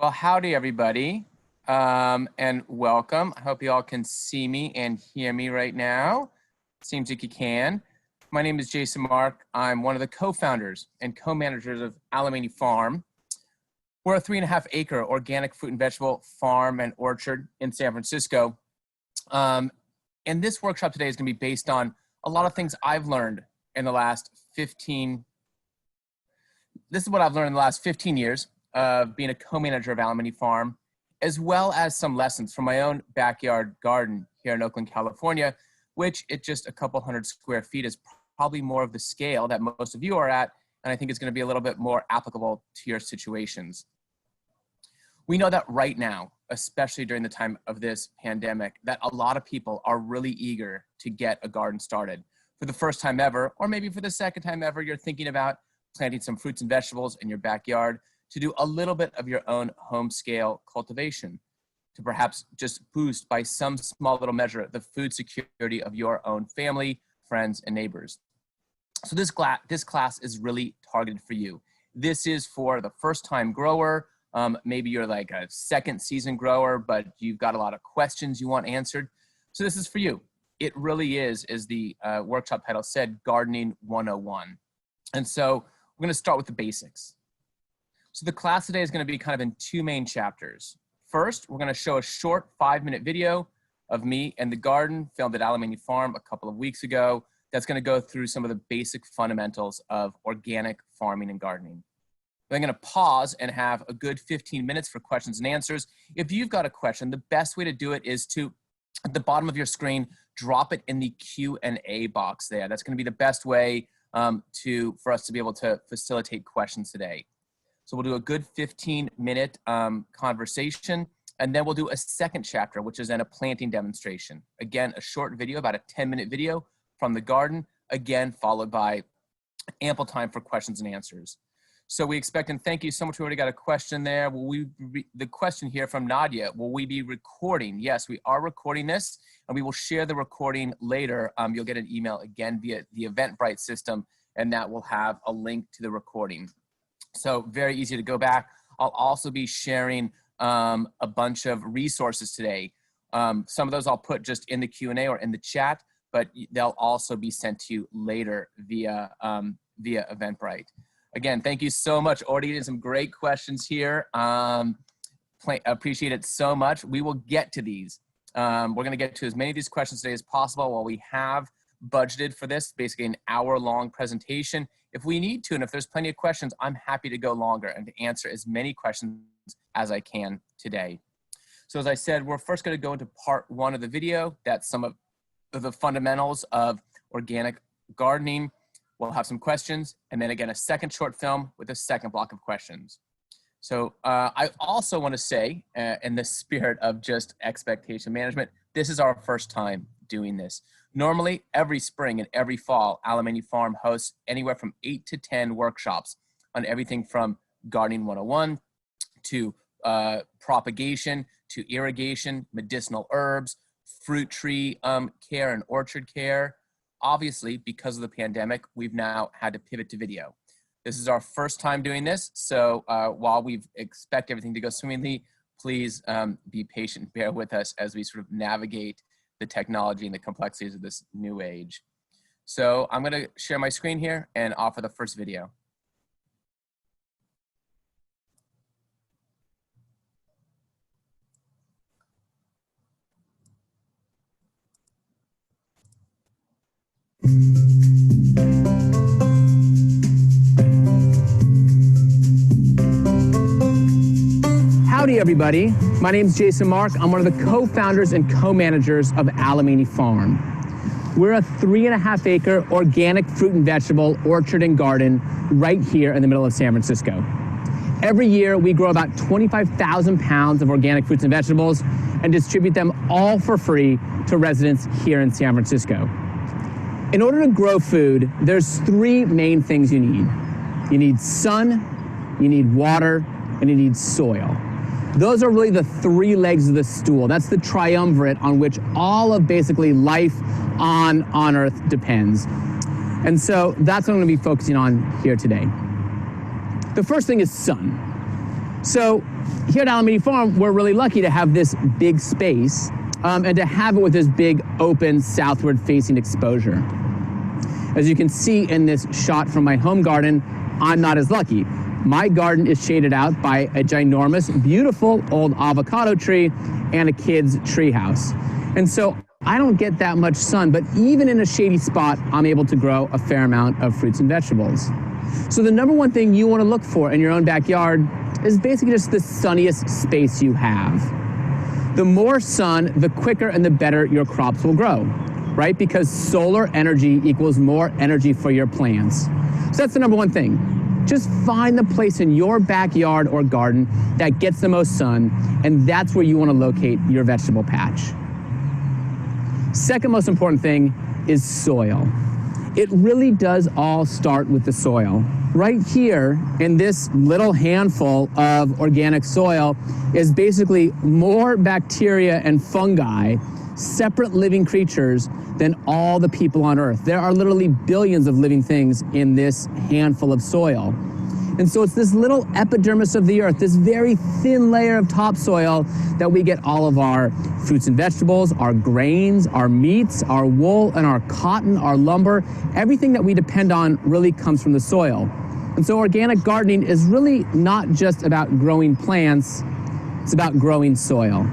Well, howdy, everybody, and welcome. I hope you all can see me and hear me right now. Seems like you can. My name is Jason Mark. I'm one of the co-founders and co-managers of Alemany Farm. We're a 3.5-acre organic fruit and vegetable farm and orchard in San Francisco. And this workshop today is going to be based on a lot of things I've learned in the last 15. This is what I've learned in the last 15 years of being a co-manager of Alemany Farm, as well as some lessons from my own backyard garden here in Oakland, California, which at just a couple hundred square feet is probably more of the scale that most of you are at, and I think it's going to be a little bit more applicable to your situations. We know that right now, especially during the time of this pandemic, that a lot of people are really eager to get a garden started. For the first time ever, or maybe for the second time ever, you're thinking about planting some fruits and vegetables in your backyard to do a little bit of your own home scale cultivation, to perhaps just boost by some small little measure the food security of your own family, friends, and neighbors. So this class is really targeted for you. This is for the first time grower. Maybe you're like a second season grower, but you've got a lot of questions you want answered. So this is for you. It really is, as the workshop title said, Gardening 101. And so we're going to start with the basics. So the class today is going to be kind of in two main chapters. First, we're going to show a short 5-minute video of me and the garden filmed at Alemany Farm a couple of weeks ago. That's going to go through some of the basic fundamentals of organic farming and gardening. I'm going to pause and have a good 15 minutes for questions and answers. If you've got a question, the best way to do it is to, at the bottom of your screen, drop it in the Q&A box there. That's going to be the best way for us to be able to facilitate questions today. So we'll do a good 15-minute conversation, and then we'll do a second chapter, which is then a planting demonstration. Again, a short video, about a 10-minute video from the garden, again, followed by ample time for questions and answers. So we expect, and thank you so much, we already got a question there. The question here from Nadia, will we be recording? Yes, we are recording this, and we will share the recording later. You'll get an email again via the Eventbrite system, and that will have a link to the recording. So very easy to go back. I'll also be sharing a bunch of resources today. Some of those I'll put just in the Q&A or in the chat, but they'll also be sent to you later via Eventbrite. Again, thank you so much. Already getting some great questions here. Appreciate it so much. We will get to these. We're going to get to as many of these questions today as possible while we have budgeted for this, basically an hour-long presentation. If we need to, and if there's plenty of questions, I'm happy to go longer and to answer as many questions as I can today. So as I said, we're first going to go into part 1 of the video. That's some of the fundamentals of organic gardening. We'll have some questions, and then again, a second short film with a second block of questions. So I also want to say, in the spirit of just expectation management, this is our first time doing this. Normally, every spring and every fall, Alemany Farm hosts anywhere from 8 to 10 workshops on everything from Gardening 101 to propagation to irrigation, medicinal herbs, fruit tree care and orchard care. Obviously, because of the pandemic, we've now had to pivot to video. This is our first time doing this, so while we expect everything to go swimmingly, please be patient, bear with us as we sort of navigate the technology and the complexities of this new age. So I'm going to share my screen here and offer the first video. Howdy, everybody. My name is Jason Mark. I'm one of the co-founders and co-managers of Alemany Farm. We're a 3.5-acre organic fruit and vegetable orchard and garden right here in the middle of San Francisco. Every year, we grow about 25,000 pounds of organic fruits and vegetables and distribute them all for free to residents here in San Francisco. In order to grow food, there's 3 main things you need. You need sun, you need water, and you need soil. Those are really the 3 legs of the stool. That's the triumvirate on which all of basically life on Earth depends. And so that's what I'm going to be focusing on here today. The first thing is sun. So here at Alemany Farm, we're really lucky to have this big space and to have it with this big open southward facing exposure. As you can see in this shot from my home garden, I'm not as lucky. My garden is shaded out by a ginormous, beautiful old avocado tree and a kid's treehouse. And so I don't get that much sun, but even in a shady spot, I'm able to grow a fair amount of fruits and vegetables. So the number one thing you want to look for in your own backyard is basically just the sunniest space you have. The more sun, the quicker and the better your crops will grow, right? Because solar energy equals more energy for your plants. So that's the number one thing. Just find the place in your backyard or garden that gets the most sun, and that's where you want to locate your vegetable patch. Second most important thing is soil. It really does all start with the soil. Right here in this little handful of organic soil is basically more bacteria and fungi, separate living creatures, than all the people on Earth. There are literally billions of living things in this handful of soil. And so it's this little epidermis of the earth, this very thin layer of topsoil that we get all of our fruits and vegetables, our grains, our meats, our wool, and our cotton, our lumber. Everything that we depend on really comes from the soil. And so organic gardening is really not just about growing plants, it's about growing soil.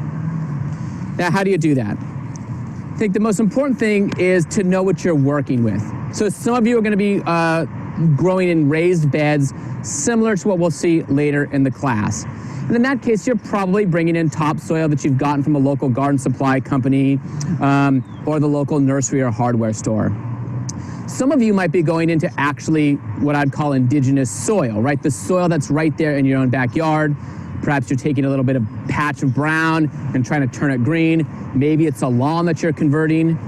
Now, how do you do that? I think the most important thing is to know what you're working with. So some of you are going to be growing in raised beds, similar to what we'll see later in the class. And in that case, you're probably bringing in topsoil that you've gotten from a local garden supply company or the local nursery or hardware store. Some of you might be going into actually what I'd call indigenous soil, right? The soil that's right there in your own backyard. Perhaps you're taking a little bit of patch of brown and trying to turn it green. Maybe it's a lawn that you're converting.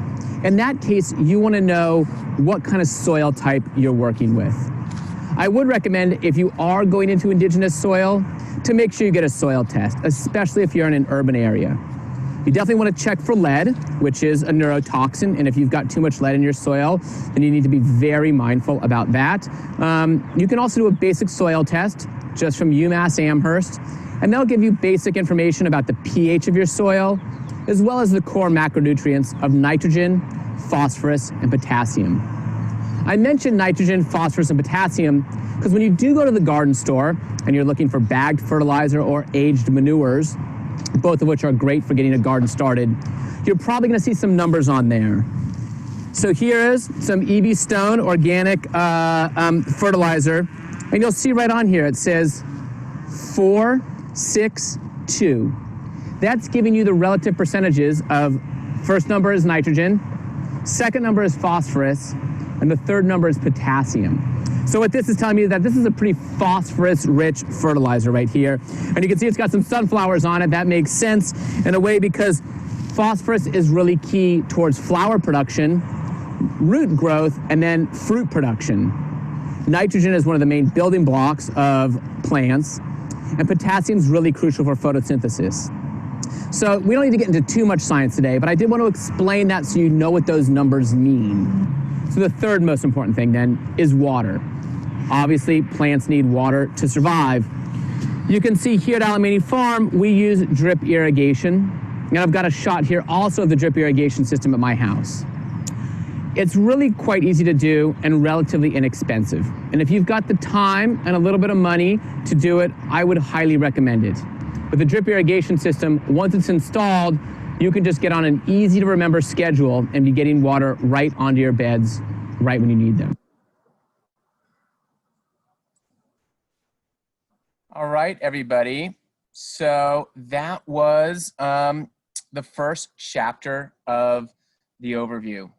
In that case, you want to know what kind of soil type you're working with. I would recommend, if you are going into indigenous soil, to make sure you get a soil test, especially if you're in an urban area. You definitely want to check for lead, which is a neurotoxin, and if you've got too much lead in your soil, then you need to be very mindful about that. You can also do a basic soil test, just from UMass Amherst, and they'll give you basic information about the pH of your soil, as well as the core macronutrients of nitrogen, phosphorus, and potassium. I mentioned nitrogen, phosphorus, and potassium because when you do go to the garden store and you're looking for bagged fertilizer or aged manures, both of which are great for getting a garden started, you're probably going to see some numbers on there. So here is some EB Stone organic fertilizer, and you'll see right on here it says 4-6-2. That's giving you the relative percentages of first number is nitrogen, second number is phosphorus, and the third number is potassium. So what this is telling me is that this is a pretty phosphorus-rich fertilizer right here. And you can see it's got some sunflowers on it. That makes sense in a way because phosphorus is really key towards flower production, root growth, and then fruit production. Nitrogen is one of the main building blocks of plants, and potassium is really crucial for photosynthesis. So we don't need to get into too much science today, but I did want to explain that so you know what those numbers mean. So the third most important thing then is water. Obviously, plants need water to survive. You can see here at Alemany Farm, we use drip irrigation. And I've got a shot here also of the drip irrigation system at my house. It's really quite easy to do and relatively inexpensive. And if you've got the time and a little bit of money to do it, I would highly recommend it. With the drip irrigation system, once it's installed, you can just get on an easy to remember schedule and be getting water right onto your beds right when you need them. All right, everybody. So that was the first chapter of the overview.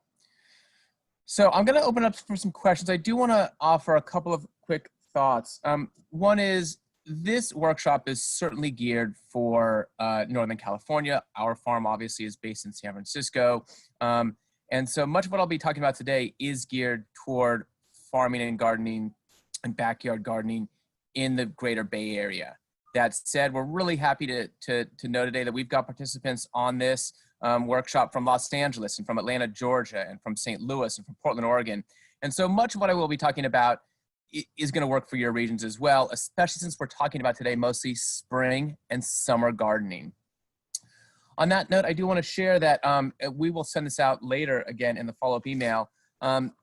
So I'm going to open up for some questions. I do want to offer a couple of quick thoughts. One is this workshop is certainly geared for Northern California. Our farm obviously is based in San Francisco. And so much of what I'll be talking about today is geared toward farming and gardening and backyard gardening in the greater Bay Area. That said, we're really happy to know today that we've got participants on this workshop from Los Angeles and from Atlanta, Georgia, and from St. Louis and from Portland, Oregon. And so much of what I will be talking about is going to work for your regions as well, especially since we're talking about today mostly spring and summer gardening. On that note, I do want to share that we will send this out later again in the follow-up email.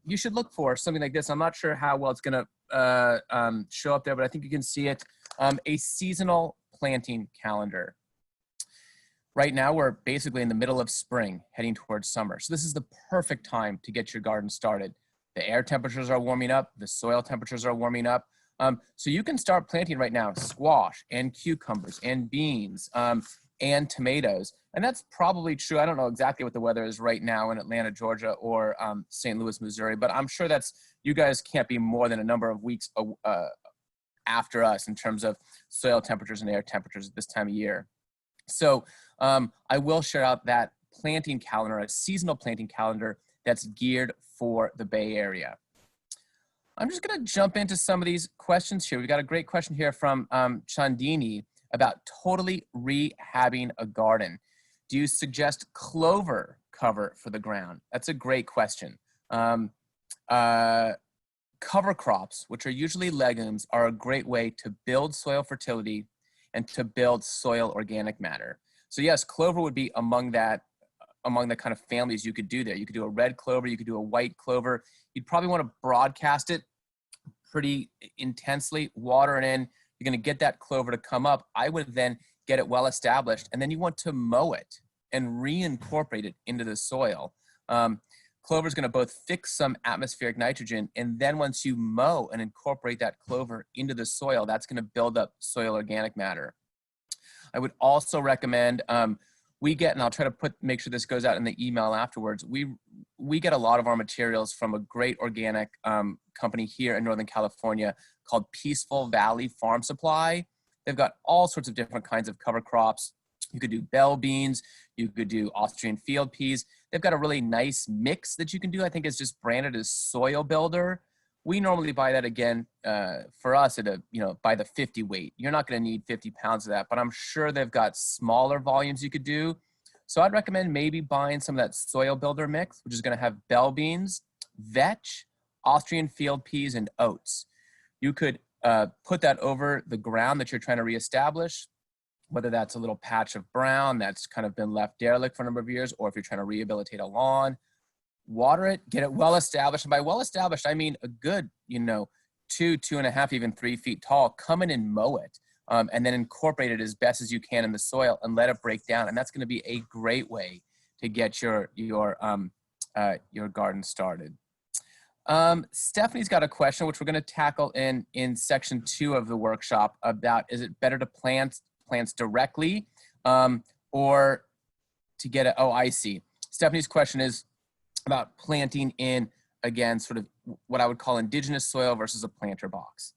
You should look for something like this. I'm not sure how well it's going to show up there, but I think you can see it. A seasonal planting calendar. Right now, we're basically in the middle of spring, heading towards summer. So this is the perfect time to get your garden started. The air temperatures are warming up. The soil temperatures are warming up. So you can start planting right now squash and cucumbers and beans and tomatoes. And that's probably true. I don't know exactly what the weather is right now in Atlanta, Georgia, or St. Louis, Missouri, but I'm sure you guys can't be more than a number of weeks after us in terms of soil temperatures and air temperatures at this time of year. So I will share out that planting calendar, a seasonal planting calendar that's geared for the Bay Area. I'm just going to jump into some of these questions here. We've got a great question here from Chandini about totally rehabbing a garden. Do you suggest clover cover for the ground? That's a great question. Cover crops, which are usually legumes, are a great way to build soil fertility and to build soil organic matter. So yes, clover would be among the kind of families you could do there. You could do a red clover, you could do a white clover. You'd probably want to broadcast it pretty intensely, water it in. You're going to get that clover to come up. I would then get it well established, and then you want to mow it and reincorporate it into the soil. Clover is going to both fix some atmospheric nitrogen, and then once you mow and incorporate that clover into the soil, that's going to build up soil organic matter. I would also recommend, we get, and I'll try to make sure this goes out in the email afterwards, we get a lot of our materials from a great organic company here in Northern California called Peaceful Valley Farm Supply. They've got all sorts of different kinds of cover crops. You could do bell beans, you could do Austrian field peas. They've got a really nice mix that you can do. I think it's just branded as Soil Builder. We normally buy that again for us at by the 50 weight. You're not going to need 50 pounds of that, but I'm sure they've got smaller volumes you could do. So I'd recommend maybe buying some of that Soil Builder mix, which is going to have bell beans, vetch, Austrian field peas, and oats. You could put that over the ground that you're trying to reestablish, whether that's a little patch of brown that's kind of been left derelict for a number of years, or if you're trying to rehabilitate a lawn. Water it, get it well established. And by well established, I mean a good, 2.5, even 3 feet tall. Come in and mow it, and then incorporate it as best as you can in the soil and let it break down. And that's going to be a great way to get your garden started. Stephanie's got a question, which we're going to tackle in section 2 of the workshop about, is it better to plant plants directly or to get a, oh, I see. Stephanie's question is about planting in, again, sort of what I would call indigenous soil versus a planter box.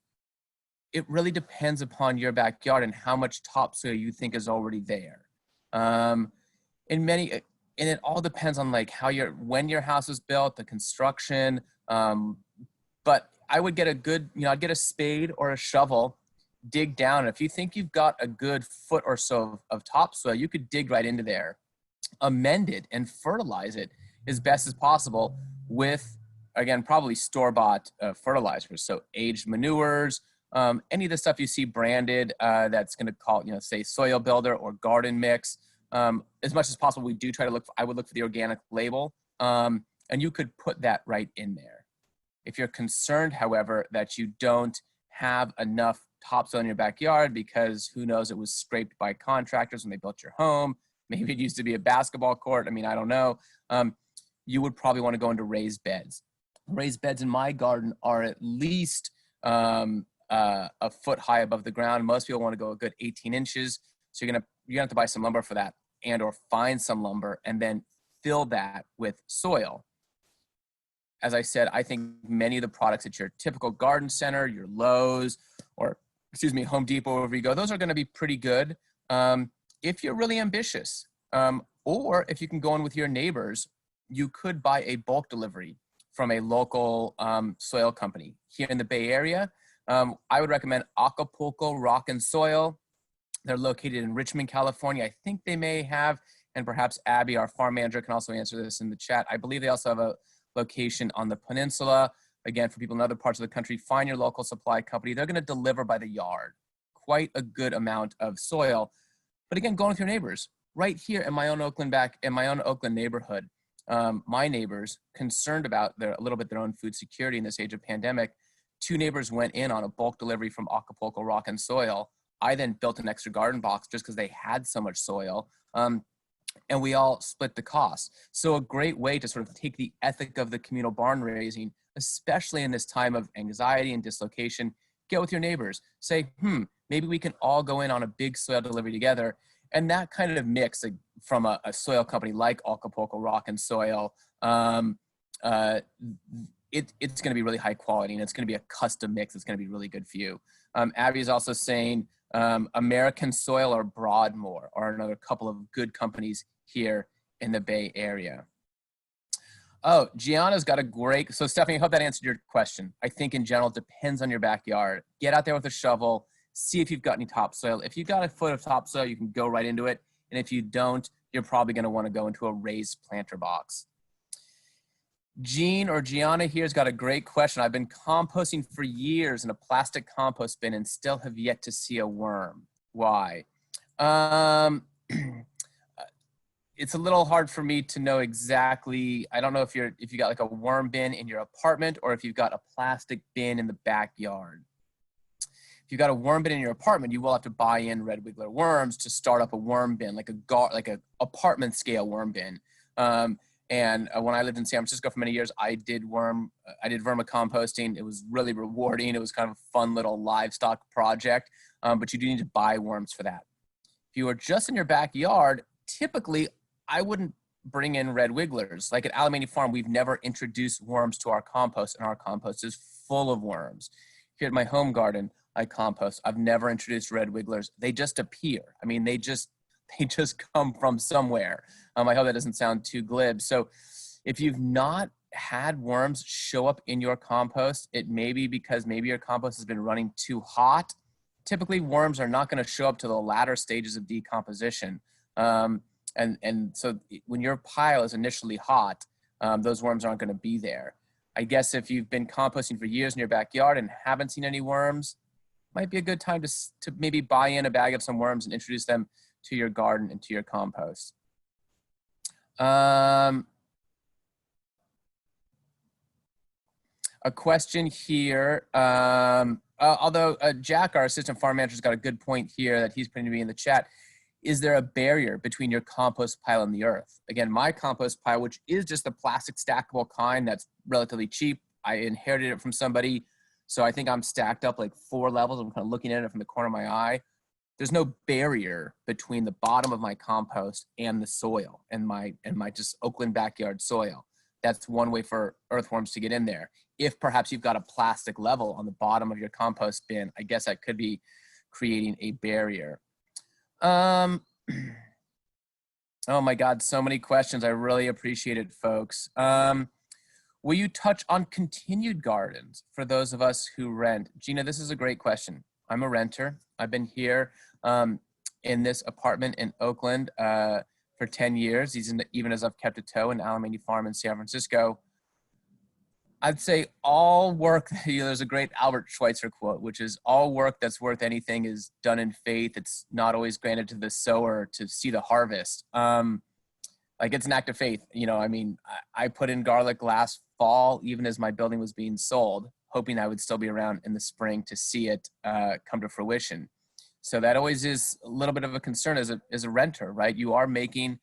It really depends upon your backyard and how much topsoil you think is already there. And it all depends on like when your house was built, the construction. But I would get a good, I'd get a spade or a shovel, dig down. And if you think you've got a good foot or so of topsoil, you could dig right into there, amend it, and fertilize it as best as possible with, again, probably store-bought fertilizers. So aged manures, any of the stuff you see branded that's going to call, say Soil Builder or Garden Mix. As much as possible, we do try to I would look for the organic label, and you could put that right in there. If you're concerned, however, that you don't have enough topsoil in your backyard because who knows, it was scraped by contractors when they built your home, maybe it used to be a basketball court, I don't know, you would probably want to go into raised beds. Raised beds in my garden are at least a foot high above the ground. Most people want to go a good 18 inches. So you're gonna have to buy some lumber for that, and or find some lumber and then fill that with soil. As I said, I think many of the products at your typical garden center, your Lowe's, or Home Depot, wherever you go, those are going to be pretty good if you're really ambitious. Or if you can go in with your neighbors, you could buy a bulk delivery from a local soil company. Here in the Bay Area, I would recommend Acapulco Rock and Soil. They're located in Richmond, California. I think they may have, and perhaps Abby, our farm manager, can also answer this in the chat. I believe they also have a location on the peninsula. again, for people in other parts of the country, find your local supply company. They're going to deliver by the yard, quite a good amount of soil. But again, going with your neighbors. Right here in my own Oakland neighborhood, my neighbors, concerned about a little bit their own food security in this age of pandemic, 2 neighbors went in on a bulk delivery from Acapulco Rock and Soil. I then built an extra garden box just because they had so much soil. And we all split the cost. So a great way to sort of take the ethic of the communal barn raising, especially in this time of anxiety and dislocation, get with your neighbors. Say, maybe we can all go in on a big soil delivery together. And that kind of mix, like, from a soil company like Acapulco Rock and Soil, it's going to be really high quality, and it's going to be a custom mix. It's going to be really good for you. Abby is also saying American Soil or Broadmoor are another couple of good companies here in the Bay Area. Oh, Gianna's got a great, so Stephanie, I hope that answered your question. I think in general, it depends on your backyard. Get out there with a shovel, see if you've got any topsoil. If you've got a foot of topsoil, you can go right into it. And if you don't, you're probably going to want to go into a raised planter box. Jean or Gianna here's got a great question. I've been composting for years in a plastic compost bin and still have yet to see a worm. Why? It's a little hard for me to know exactly. I don't know if you got like a worm bin in your apartment or if you've got a plastic bin in the backyard. If you've got a worm bin in your apartment, you will have to buy in red wiggler worms to start up a worm bin, like a apartment scale worm bin. And when I lived in San Francisco for many years, I did vermicomposting. It was really rewarding. It was kind of a fun little livestock project, but you do need to buy worms for that. If you are just in your backyard, typically I wouldn't bring in red wigglers. Like at Alemany Farm, we've never introduced worms to our compost, and our compost is full of worms. Here at my home garden, I compost. I've never introduced red wigglers. They just appear. I mean, they just come from somewhere. I hope that doesn't sound too glib. So if you've not had worms show up in your compost, it may be because maybe your compost has been running too hot. Typically, worms are not going to show up to the latter stages of decomposition. And so when your pile is initially hot, those worms aren't going to be there. I guess if you've been composting for years in your backyard and haven't seen any worms, might be a good time to maybe buy in a bag of some worms and introduce them to your garden and to your compost. A question here, although Jack, our assistant farm manager, has got a good point here that he's putting to me in the chat. Is there a barrier between your compost pile and the earth? Again, my compost pile, which is just a plastic stackable kind that's relatively cheap, I inherited it from somebody. So I think I'm stacked up like 4 levels. I'm kind of looking at it from the corner of my eye. There's no barrier between the bottom of my compost and the soil and my just Oakland backyard soil. That's one way for earthworms to get in there. If perhaps you've got a plastic level on the bottom of your compost bin, I guess that could be creating a barrier. Oh my God, so many questions. I really appreciate it, folks. Will you touch on continued gardens for those of us who rent? Gina, this is a great question. I'm a renter. I've been here in this apartment in Oakland for 10 years, even as I've kept a toe in Alemany Farm in San Francisco. I'd say all work, there's a great Albert Schweitzer quote, which is all work that's worth anything is done in faith. It's not always granted to the sower to see the harvest. Like it's an act of faith. You know, I mean, I put in garlic last fall, even as my building was being sold, hoping I would still be around in the spring to see it come to fruition. So that always is a little bit of a concern as a renter, right? You are making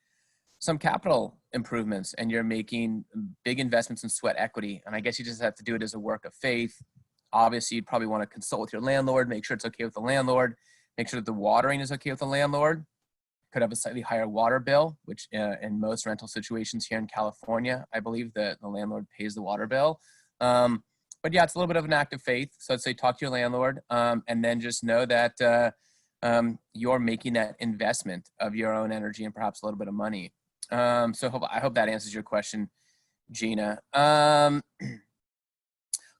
some capital improvements and you're making big investments in sweat equity. And I guess you just have to do it as a work of faith. Obviously, you'd probably want to consult with your landlord, make sure it's okay with the landlord, make sure that the watering is okay with the landlord. Could have a slightly higher water bill, which in most rental situations here in California, I believe that the landlord pays the water bill. But yeah, it's a little bit of an act of faith. So I'd say talk to your landlord and then just know that you're making that investment of your own energy and perhaps a little bit of money. So I hope that answers your question, Gina.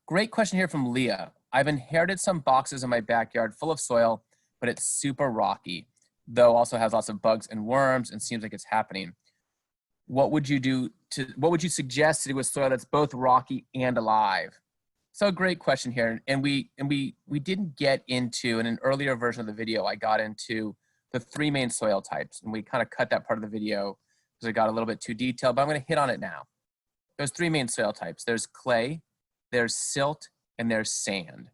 Great question here from Leah. I've inherited some boxes in my backyard full of soil, but it's super rocky, though also has lots of bugs and worms and seems like it's happening. What would you suggest to do with soil that's both rocky and alive? So great question here. And we didn't get into, in an earlier version of the video, I got into the three main soil types. And we kind of cut that part of the video because it got a little bit too detailed, but I'm going to hit on it now. There's three main soil types. There's clay, there's silt, and there's sand.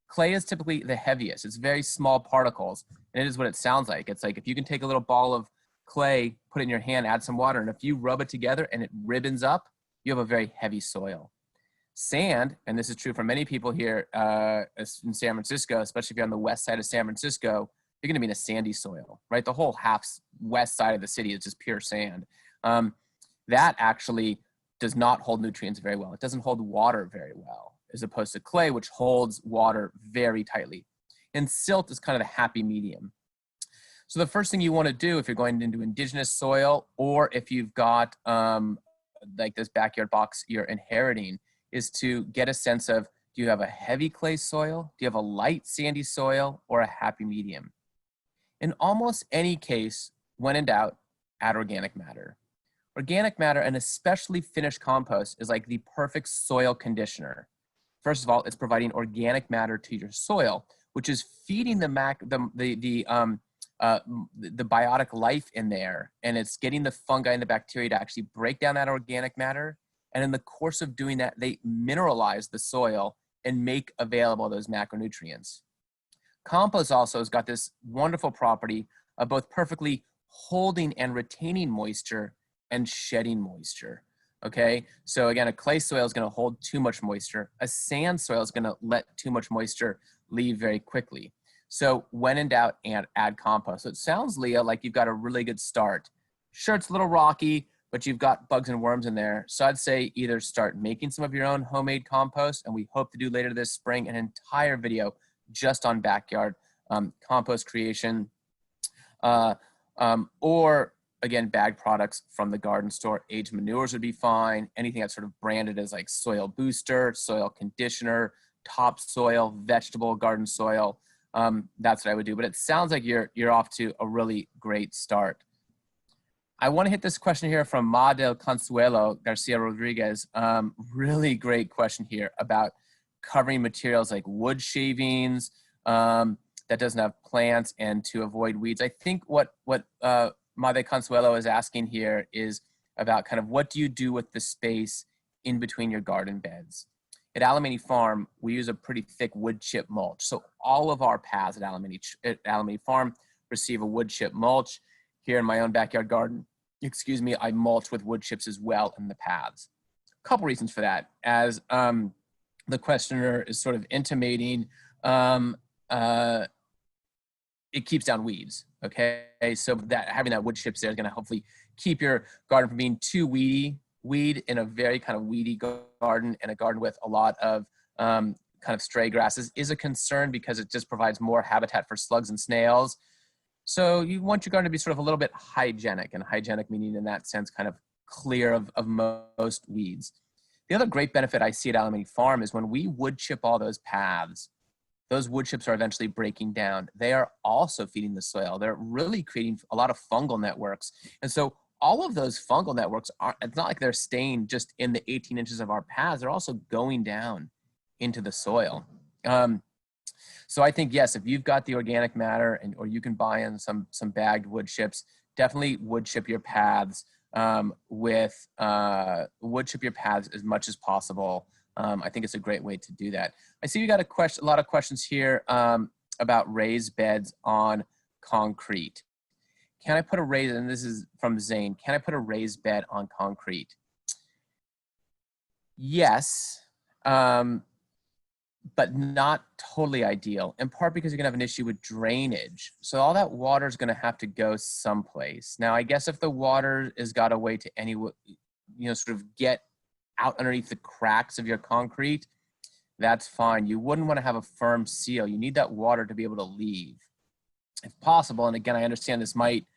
Clay is typically the heaviest. It's very small particles, and it is what it sounds like. It's like if you can take a little ball of clay, put it in your hand, add some water, and if you rub it together and it ribbons up, you have a very heavy soil. Sand, and this is true for many people here in San Francisco, especially if you're on the west side of San Francisco, you're going to be in a sandy soil, right? The whole half west side of the city is just pure sand. That actually does not hold nutrients very well. It doesn't hold water very well, as opposed to clay, which holds water very tightly. And silt is kind of the happy medium. So the first thing you want to do if you're going into indigenous soil, or if you've got like this backyard box you're inheriting, is to get a sense of, do you have a heavy clay soil? Do you have a light sandy soil, or a happy medium? In almost any case, when in doubt, add organic matter. Organic matter, and especially finished compost, is like the perfect soil conditioner. First of all, it's providing organic matter to your soil, which is feeding the biotic life in there, and it's getting the fungi and the bacteria to actually break down that organic matter. And in the course of doing that, they mineralize the soil and make available those macronutrients. Compost also has got this wonderful property of both perfectly holding and retaining moisture and shedding moisture. Okay, so again, a clay soil is going to hold too much moisture. A sand soil is going to let too much moisture leave very quickly. So when in doubt, add compost. So it sounds, Leah, like you've got a really good start. Sure, it's a little rocky, but you've got bugs and worms in there. So I'd say either start making some of your own homemade compost, and we hope to do later this spring an entire video just on backyard compost creation, or again, bag products from the garden store. Aged manures would be fine. Anything that's sort of branded as like soil booster, soil conditioner, topsoil, vegetable garden soil. That's what I would do. But it sounds like you're off to a really great start. I want to hit this question here from Ma del Consuelo Garcia Rodriguez. Really great question here about covering materials like wood shavings that doesn't have plants and to avoid weeds. I think what Ma del Consuelo is asking here is about kind of what do you do with the space in between your garden beds. At Alemany Farm, we use a pretty thick wood chip mulch. So all of our paths at Alemany Farm receive a wood chip mulch. Here in my own backyard garden, I mulch with wood chips as well in the paths. A couple reasons for that. As the questioner is sort of intimating, it keeps down weeds, okay? So that having that wood chips there is gonna hopefully keep your garden from being too weedy. Weed in a very kind of weedy garden, and a garden with a lot of kind of stray grasses, is a concern because it just provides more habitat for slugs and snails. So you want your garden to be sort of a little bit hygienic, and hygienic meaning in that sense kind of clear of most weeds. The other great benefit I see at Alemany Farm is when we wood chip all those paths, those wood chips are eventually breaking down. They are also feeding the soil. They're really creating a lot of fungal networks. And so all of those fungal networks it's not like they're staying just in the 18 inches of our paths, they're also going down into the soil. So I think, yes, if you've got the organic matter or you can buy in some bagged wood chips, definitely wood chip your paths wood chip your paths as much as possible. I think it's a great way to do that. I see you got a lot of questions here about raised beds on concrete. Can I put a raised, and this is from Zane, can I put a raised bed on concrete? Yes, but not totally ideal, in part because you're gonna have an issue with drainage. So all that water is gonna have to go someplace. Now, I guess if the water has got a way to sort of get out underneath the cracks of your concrete, that's fine. You wouldn't wanna have a firm seal. You need that water to be able to leave. If possible, and again, I understand this might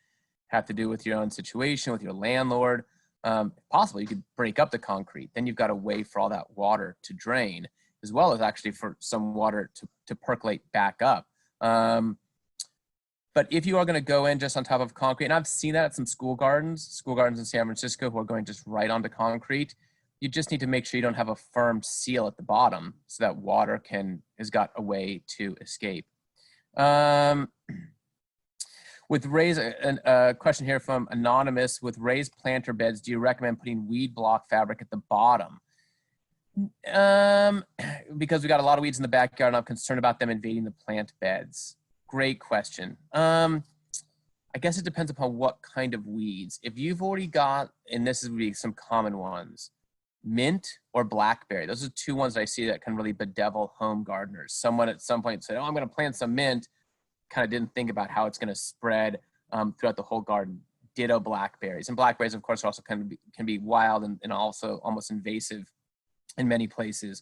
have to do with your own situation, with your landlord. If possible, you could break up the concrete. Then you've got a way for all that water to drain, as well as actually for some water to percolate back up. But if you are gonna go in just on top of concrete, and I've seen that at some school gardens in San Francisco who are going just right onto concrete, You just need to make sure you don't have a firm seal at the bottom so that water has got a way to escape. With raised, a question here from Anonymous, with raised planter beds, do you recommend putting weed block fabric at the bottom? Because we got a lot of weeds in the backyard and I'm concerned about them invading the plant beds. Great question. I guess it depends upon what kind of weeds. If you've already got, and this would be some common ones, mint or blackberry. Those are two ones that I see that can really bedevil home gardeners. Someone at some point said, oh, I'm going to plant some mint. Kind of didn't think about how it's going to spread throughout the whole garden. Ditto blackberries. And blackberries, of course, also can be wild and also almost invasive in many places.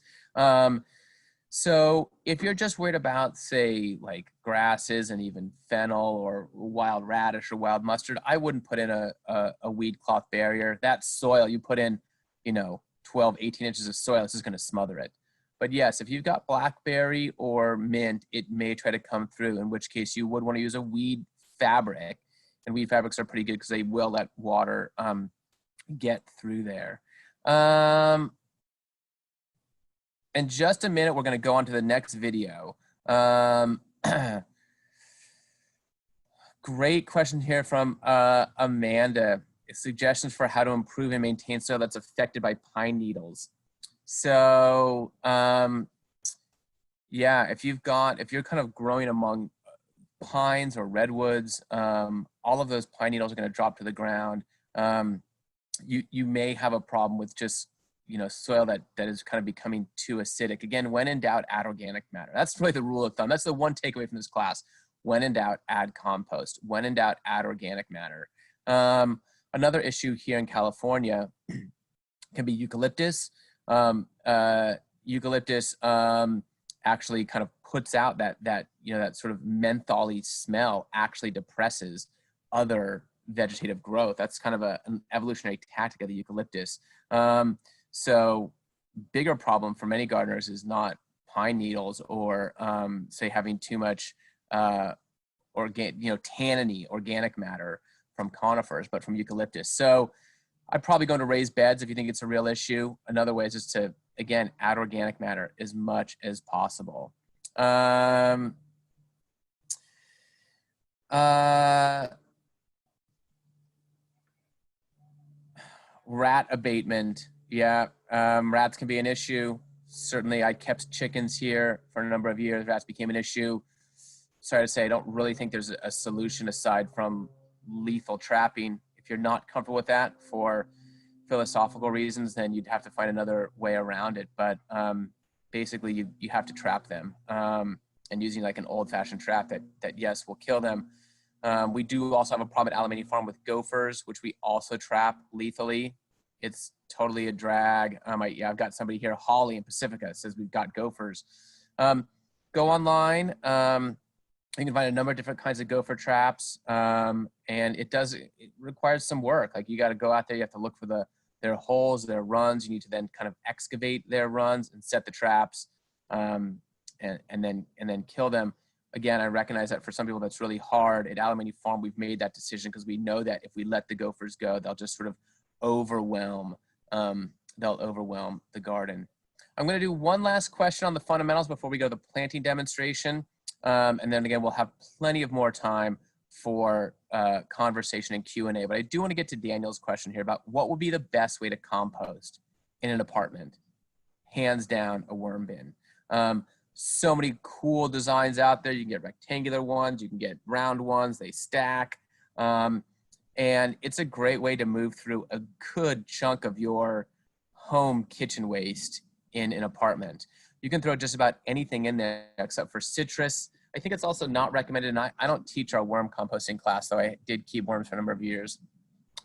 So if you're just worried about, say, like grasses and even fennel or wild radish or wild mustard, I wouldn't put in a weed cloth barrier. That soil you put in, 12, 18 inches of soil, it's just going to smother it. But yes, if you've got blackberry or mint, it may try to come through, in which case you would want to use a weed fabric. And weed fabrics are pretty good because they will let water get through there. In just a minute, we're going to go on to the next video. Great question here from Amanda. Suggestions for how to improve and maintain soil that's affected by pine needles. So yeah, if you're kind of growing among pines or redwoods, all of those pine needles are going to drop to the ground. You may have a problem with just soil that is kind of becoming too acidic. Again, when in doubt, add organic matter. That's really the rule of thumb. That's the one takeaway from this class. When in doubt, add compost. When in doubt, add organic matter. Another issue here in California can be eucalyptus. Eucalyptus actually kind of puts out that sort of mentholy smell, actually depresses other vegetative growth. That's kind of an evolutionary tactic of the eucalyptus. So bigger problem for many gardeners is not pine needles or say having too much tanniny organic matter from conifers, but from eucalyptus. So I'd probably go to raised beds if you think it's a real issue. Another way is just to, again, add organic matter as much as possible. Rat abatement. Yeah, rats can be an issue. Certainly, I kept chickens here for a number of years. Rats became an issue. Sorry to say, I don't really think there's a solution aside from lethal trapping. If you're not comfortable with that for philosophical reasons, then you'd have to find another way around it. But basically, you have to trap them, and using like an old-fashioned trap that yes will kill them. We do also have a problem at Alemany Farm with gophers, which we also trap lethally. It's totally a drag. I've got somebody here, Holly in Pacifica, says we've got gophers. Go online. You can find a number of different kinds of gopher traps, and it requires some work. Like you got to go out there, you have to look for their holes, their runs. You need to then kind of excavate their runs and set the traps, and then kill them. Again, I recognize that for some people that's really hard. At Alemany Farm, we've made that decision because we know that if we let the gophers go, they'll just sort of overwhelm. They'll overwhelm the garden. I'm going to do one last question on the fundamentals before we go to the planting demonstration. And then again, we'll have plenty of more time for conversation and Q&A. But I do want to get to Daniel's question here about what would be the best way to compost in an apartment. Hands down, a worm bin. So many cool designs out there. You can get rectangular ones, you can get round ones, they stack. And it's a great way to move through a good chunk of your home kitchen waste in an apartment. You can throw just about anything in there except for citrus. I think it's also not recommended, and I don't teach our worm composting class, though I did keep worms for a number of years.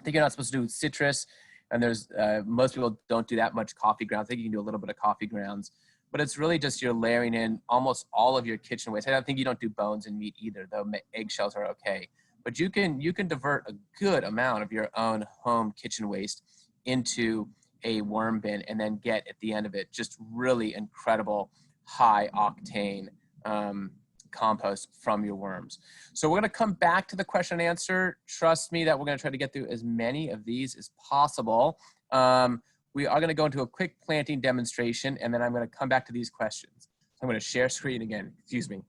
I think you're not supposed to do citrus, and there's most people don't do that much coffee grounds. I think you can do a little bit of coffee grounds, but it's really just you're layering in almost all of your kitchen waste. I don't think you don't do bones and meat either, though eggshells are okay. But you can divert a good amount of your own home kitchen waste into a worm bin and then get at the end of it just really incredible high octane compost from your worms. So we're going to come back to the question and answer. Trust me that we're going to try to get through as many of these as possible. we are going to go into a quick planting demonstration, and then I'm going to come back to these questions. I'm going to share screen again. Excuse me.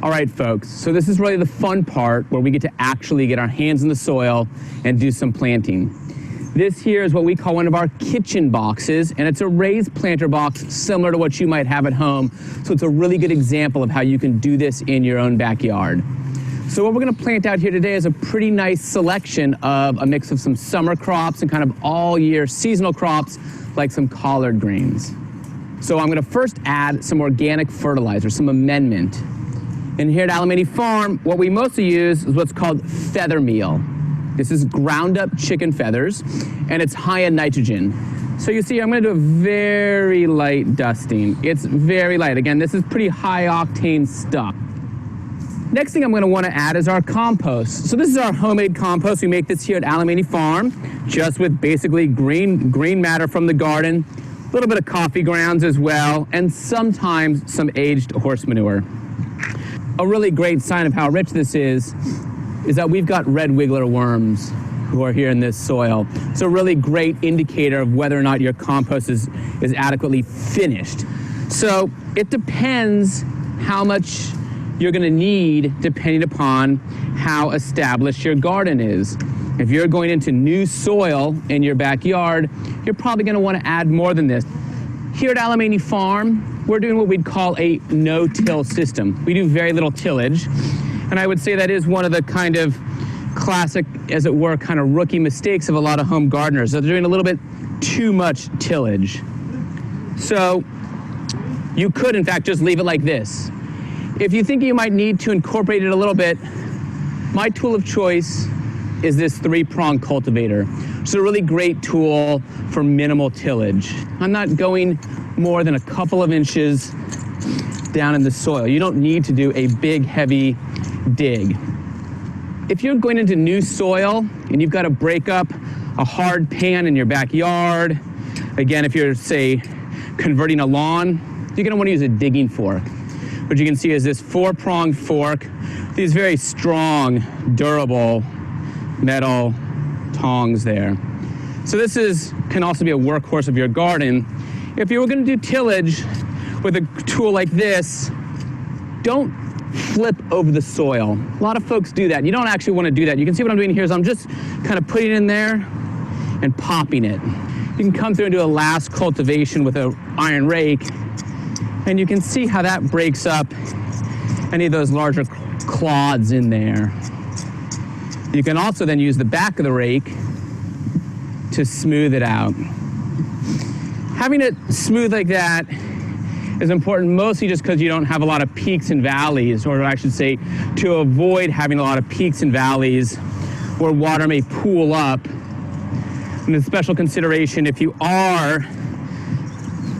All right, folks, so this is really the fun part where we get to actually get our hands in the soil and do some planting. This here is what we call one of our kitchen boxes, and it's a raised planter box similar to what you might have at home. So it's a really good example of how you can do this in your own backyard. So what we're gonna plant out here today is a pretty nice selection of a mix of some summer crops and kind of all year seasonal crops like some collard greens. So I'm gonna first add some organic fertilizer, some amendment. And here at Alemany Farm, what we mostly use is what's called feather meal. This is ground up chicken feathers, and it's high in nitrogen. So you see, I'm gonna do a very light dusting. It's very light. Again, this is pretty high octane stuff. Next thing I'm gonna wanna add is our compost. So this is our homemade compost. We make this here at Alemany Farm, just with basically green matter from the garden, a little bit of coffee grounds as well, and sometimes some aged horse manure. A really great sign of how rich this is that we've got red wiggler worms who are here in this soil. It's a really great indicator of whether or not your compost is adequately finished. So it depends how much you're gonna need depending upon how established your garden is. If you're going into new soil in your backyard, you're probably gonna wanna add more than this. Here at Alemany Farm, we're doing what we'd call a no-till system. We do very little tillage, and I would say that is one of the kind of classic, as it were, kind of rookie mistakes of a lot of home gardeners. They're doing a little bit too much tillage. So you could, in fact, just leave it like this. If you think you might need to incorporate it a little bit, my tool of choice is this 3-prong cultivator. It's a really great tool for minimal tillage. I'm not going more than a couple of inches down in the soil. You don't need to do a big, heavy dig. If you're going into new soil and you've got to break up a hard pan in your backyard, again, if you're, say, converting a lawn, you're gonna wanna use a digging fork. What you can see is this 4-pronged fork, these very strong, durable metal tongs there. So this can also be a workhorse of your garden. If you were gonna do tillage with a tool like this, don't flip over the soil. A lot of folks do that. You don't actually wanna do that. You can see what I'm doing here is I'm just kind of putting it in there and popping it. You can come through and do a last cultivation with an iron rake, and you can see how that breaks up any of those larger clods in there. You can also then use the back of the rake to smooth it out. Having it smooth like that is important mostly just because you don't have a lot of peaks and valleys, or I should say to avoid having a lot of peaks and valleys where water may pool up. And a special consideration if you are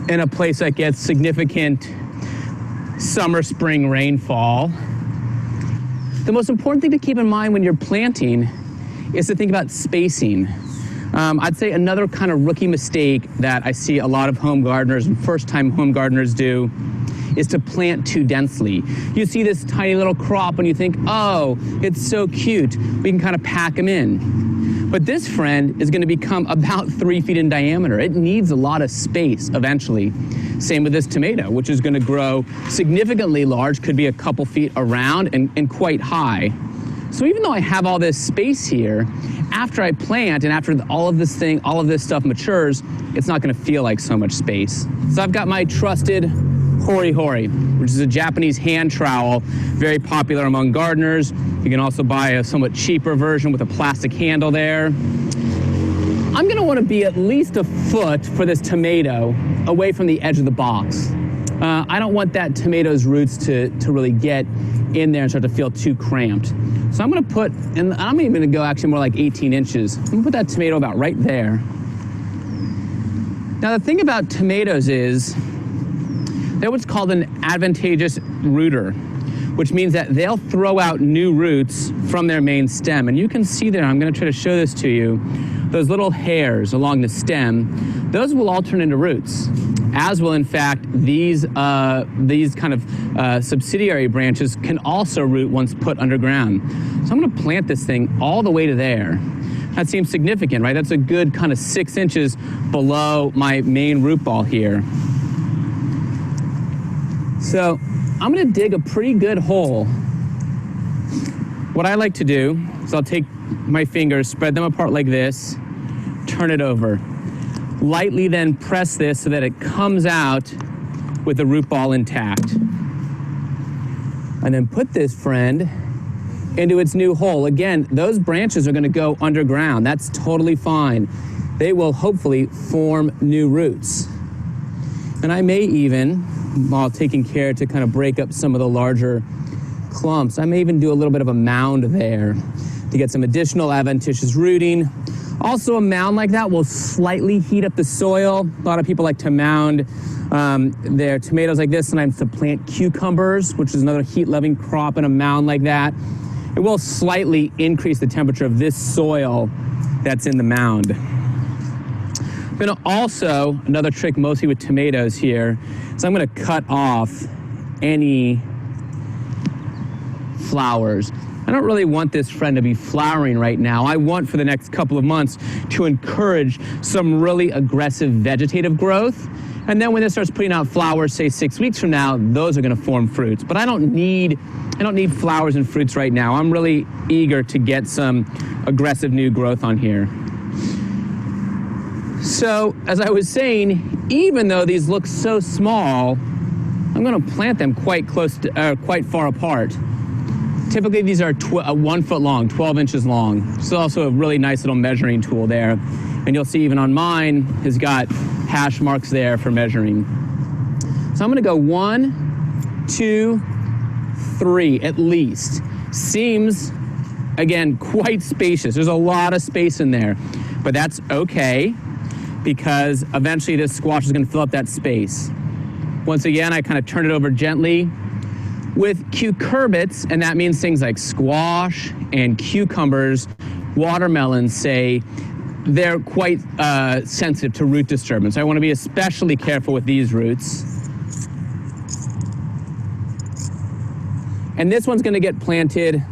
in a place that gets significant summer, spring rainfall. The most important thing to keep in mind when you're planting is to think about spacing. I'd say another kind of rookie mistake that I see a lot of home gardeners and first-time home gardeners do is to plant too densely. You see this tiny little crop and you think, oh, it's so cute. We can kind of pack them in. But this friend is going to become about 3 feet in diameter. It needs a lot of space eventually. Same with this tomato, which is going to grow significantly large, could be a couple feet around and quite high. So even though I have all this space here, after I plant and after all of this stuff matures, it's not going to feel like so much space. So I've got my trusted hori hori, which is a Japanese hand trowel, very popular among gardeners. You can also buy a somewhat cheaper version with a plastic handle there. I'm gonna wanna be at least a foot for this tomato away from the edge of the box. I don't want that tomato's roots to really get in there and start to feel too cramped. So I'm gonna put, and I'm even gonna go actually more like 18 inches. I'm gonna put that tomato about right there. Now the thing about tomatoes is, they're what's called an advantageous rooter, which means that they'll throw out new roots from their main stem. And you can see there, I'm gonna try to show this to you, those little hairs along the stem, those will all turn into roots, as will in fact these kind of subsidiary branches can also root once put underground. So I'm going to plant this thing all the way to there. That seems significant, right? That's a good kind of 6 inches below my main root ball here. So I'm going to dig a pretty good hole. What I like to do is I'll take my fingers, spread them apart like this, turn it over. Lightly then press this so that it comes out with the root ball intact. And then put this friend into its new hole. Again, those branches are going to go underground. That's totally fine. They will hopefully form new roots. And I may even, while taking care to kind of break up some of the larger clumps, I may even do a little bit of a mound there to get some additional adventitious rooting. Also, a mound like that will slightly heat up the soil. A lot of people like to mound their tomatoes like this, sometimes to plant cucumbers, which is another heat-loving crop in a mound like that. It will slightly increase the temperature of this soil that's in the mound. I'm gonna also, another trick mostly with tomatoes here, is I'm gonna cut off any flowers. I don't really want this friend to be flowering right now. I want for the next couple of months to encourage some really aggressive vegetative growth. And then when it starts putting out flowers, say 6 weeks from now, those are gonna form fruits. But I don't need flowers and fruits right now. I'm really eager to get some aggressive new growth on here. So, as I was saying, even though these look so small, I'm gonna plant them quite close to, quite far apart. Typically these are 1 foot long, 12 inches long. It's also a really nice little measuring tool there. And you'll see even on mine, it's got hash marks there for measuring. So I'm gonna go 1, 2, 3 at least. Seems, again, quite spacious. There's a lot of space in there, but that's okay because eventually this squash is gonna fill up that space. Once again, I kind of turn it over gently. With cucurbits, and that means things like squash and cucumbers, watermelons, say, they're quite sensitive to root disturbance. I want to be especially careful with these roots. And this one's going to get planted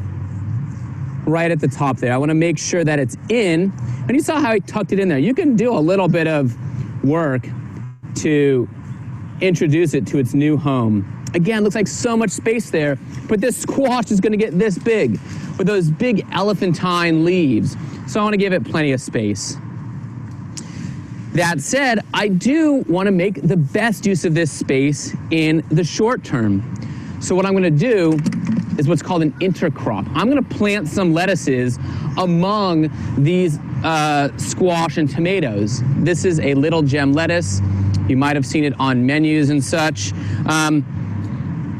right at the top there. I want to make sure that it's in, and you saw how I tucked it in there. You can do a little bit of work to introduce it to its new home. Again, looks like so much space there, but this squash is gonna get this big with those big elephantine leaves. So I wanna give it plenty of space. That said, I do wanna make the best use of this space in the short term. So what I'm gonna do is what's called an intercrop. I'm gonna plant some lettuces among these squash and tomatoes. This is a little gem lettuce. You might have seen it on menus and such.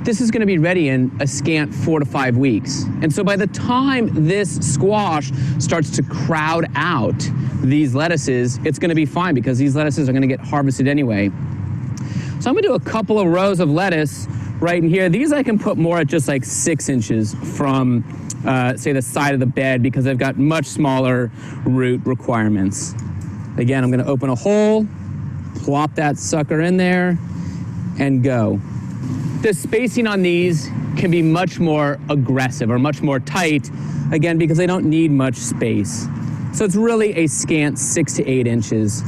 This is going to be ready in a scant 4 to 5 weeks. And so by the time this squash starts to crowd out these lettuces, it's going to be fine because these lettuces are going to get harvested anyway. So I'm going to do a couple of rows of lettuce right in here. These I can put more at just like 6 inches from, say, the side of the bed because I've got much smaller root requirements. Again, I'm going to open a hole, plop that sucker in there, and go. The spacing on these can be much more aggressive or much more tight, again, because they don't need much space. So it's really a scant 6 to 8 inches.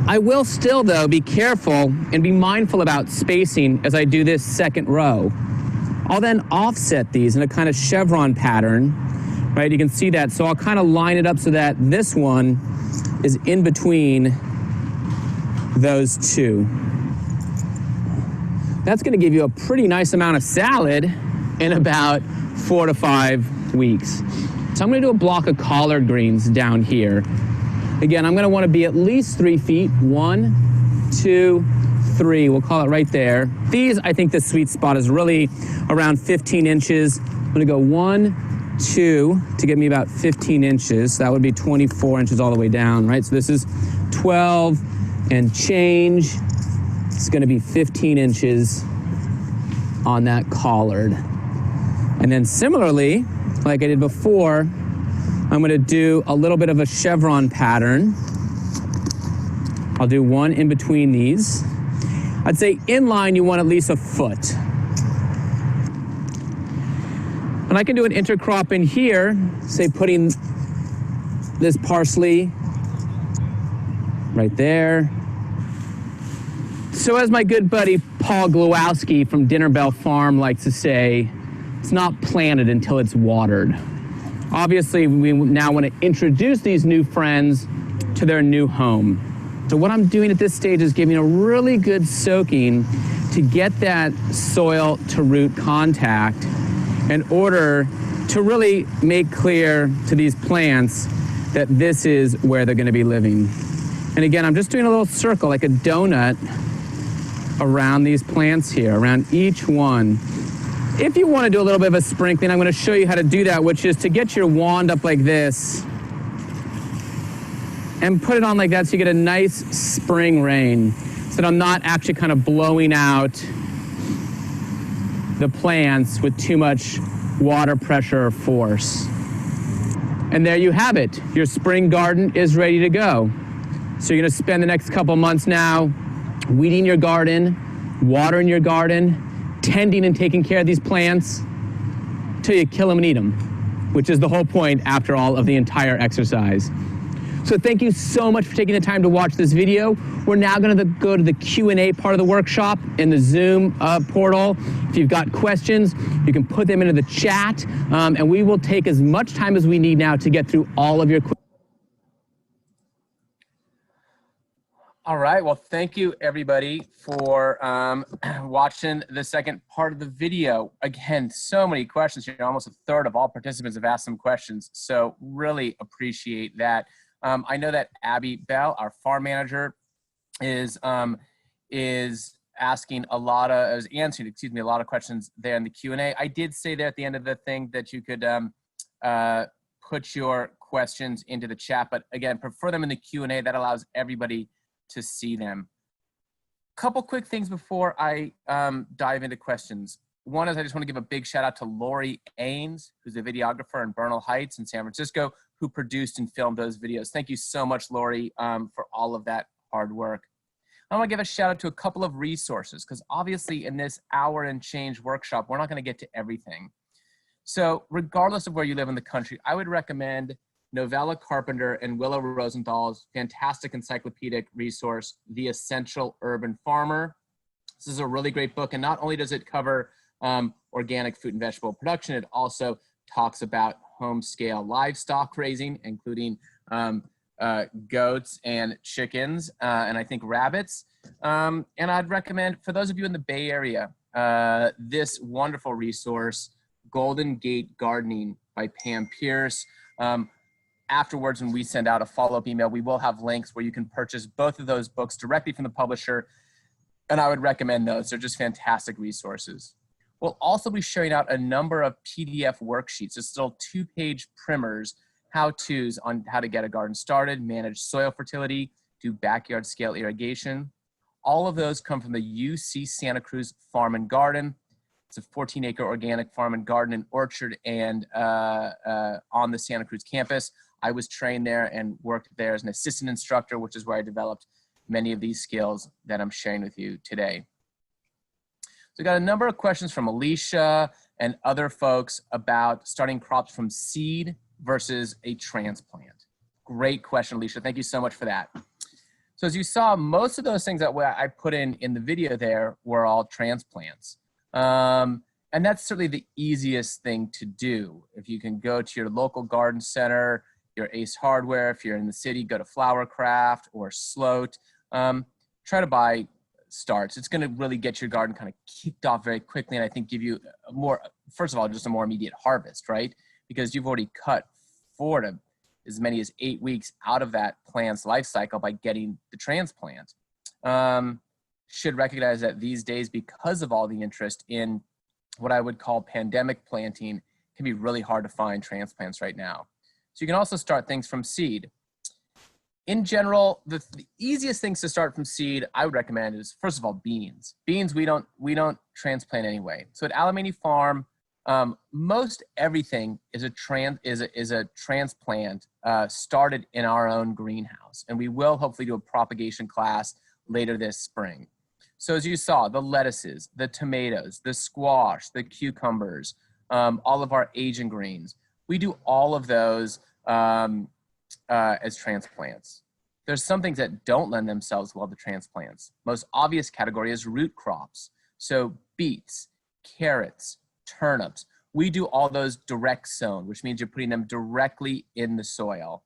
I will still, though, be careful and be mindful about spacing as I do this second row. I'll then offset these in a kind of chevron pattern, right? You can see that. So I'll kind of line it up so that this one is in between those two. That's going to give you a pretty nice amount of salad in about 4 to 5 weeks. So I'm going to do a block of collard greens down here. Again, I'm going to want to be at least 3 feet. 1, 2, 3. We'll call it right there. These, I think the sweet spot is really around 15 inches. I'm going to go 1, 2 to get me about 15 inches. That would be 24 inches all the way down, right? So this is 12 and change. It's going to be 15 inches on that collard. And then similarly, like I did before, I'm going to do a little bit of a chevron pattern I'll do one in between these. I'd say inline you want at least a foot. And I can do an intercrop in here, say putting this parsley right there. So as my good buddy Paul Glowowski from Dinner Bell Farm likes to say, it's not planted until it's watered. Obviously, we now want to introduce these new friends to their new home. So what I'm doing at this stage is giving a really good soaking to get that soil to root contact in order to really make clear to these plants that this is where they're going to be living. And again, I'm just doing a little circle, like a donut, around these plants here, around each one. If you want to do a little bit of a sprinkling, I'm going to show you how to do that, which is to get your wand up like this and put it on like that so you get a nice spring rain, so that I'm not actually kind of blowing out the plants with too much water pressure or force. And there you have it. Your spring garden is ready to go. So you're going to spend the next couple months now weeding your garden, watering your garden, tending and taking care of these plants till you kill them and eat them, which is the whole point after all of the entire exercise. So thank you so much for taking the time to watch this video. We're now going to go to the Q&A part of the workshop in the Zoom portal. If you've got questions, you can put them into the chat, and we will take as much time as we need now to get through all of your questions. All right, well, thank you everybody for watching the second part of the video. Again, so many questions here. Almost a third of all participants have asked some questions, so really appreciate that. I know that Abby Bell, our farm manager, is asking a lot of, is answering, excuse me, a lot of questions there in the Q&A. I did say there at the end of the thing that you could put your questions into the chat, but again, prefer them in the Q&A. That allows everybody to see them. Couple quick things before I dive into questions. One is I just want to give a big shout out to Lori Ains, who's a videographer in Bernal Heights in San Francisco, who produced and filmed those videos. Thank you so much, Lori, for all of that hard work. I want to give a shout out to a couple of resources, because obviously in this hour and change workshop, we're not going to get to everything. So regardless of where you live in the country, I would recommend Novella Carpenter and Willow Rosenthal's fantastic encyclopedic resource, The Essential Urban Farmer. This is a really great book, and not only does it cover organic fruit and vegetable production, it also talks about home-scale livestock raising, including goats and chickens, and I think rabbits. And I'd recommend, for those of you in the Bay Area, this wonderful resource, Golden Gate Gardening by Pam Pierce. Afterwards, when we send out a follow-up email, we will have links where you can purchase both of those books directly from the publisher, and I would recommend those. They're just fantastic resources. We'll also be sharing out a number of PDF worksheets. It's still 2-page primers, how-tos on how to get a garden started, manage soil fertility, do backyard scale irrigation. All of those come from the UC Santa Cruz Farm and Garden. It's a 14-acre organic farm and garden and orchard and on the Santa Cruz campus. I was trained there and worked there as an assistant instructor, which is where I developed many of these skills that I'm sharing with you today. So we got a number of questions from Alicia and other folks about starting crops from seed versus a transplant. Great question, Alicia. Thank you so much for that. So as you saw, most of those things that I put in the video there were all transplants. And that's certainly the easiest thing to do. If you can go to your local garden center, your Ace Hardware, if you're in the city, go to Flowercraft or Sloat, try to buy starts. It's going to really get your garden kind of kicked off very quickly, and I think give you a more, first of all, just a more immediate harvest, right? Because you've already cut 4 to as many as 8 weeks out of that plant's life cycle by getting the transplant. Should recognize that these days, because of all the interest in what I would call pandemic planting, it can be really hard to find transplants right now. So you can also start things from seed. In general, the easiest things to start from seed I would recommend is, first of all, beans. Beans we don't transplant anyway. So at Alemany Farm, Most everything is a transplant started in our own greenhouse, and we will hopefully do a propagation class later this spring. So as you saw, the lettuces, the tomatoes, the squash, the cucumbers, all of our Asian greens, we do all of those as transplants. There's some things that don't lend themselves well to transplants. Most obvious category is root crops. So beets, carrots, turnips. We do all those direct sown, which means you're putting them directly in the soil.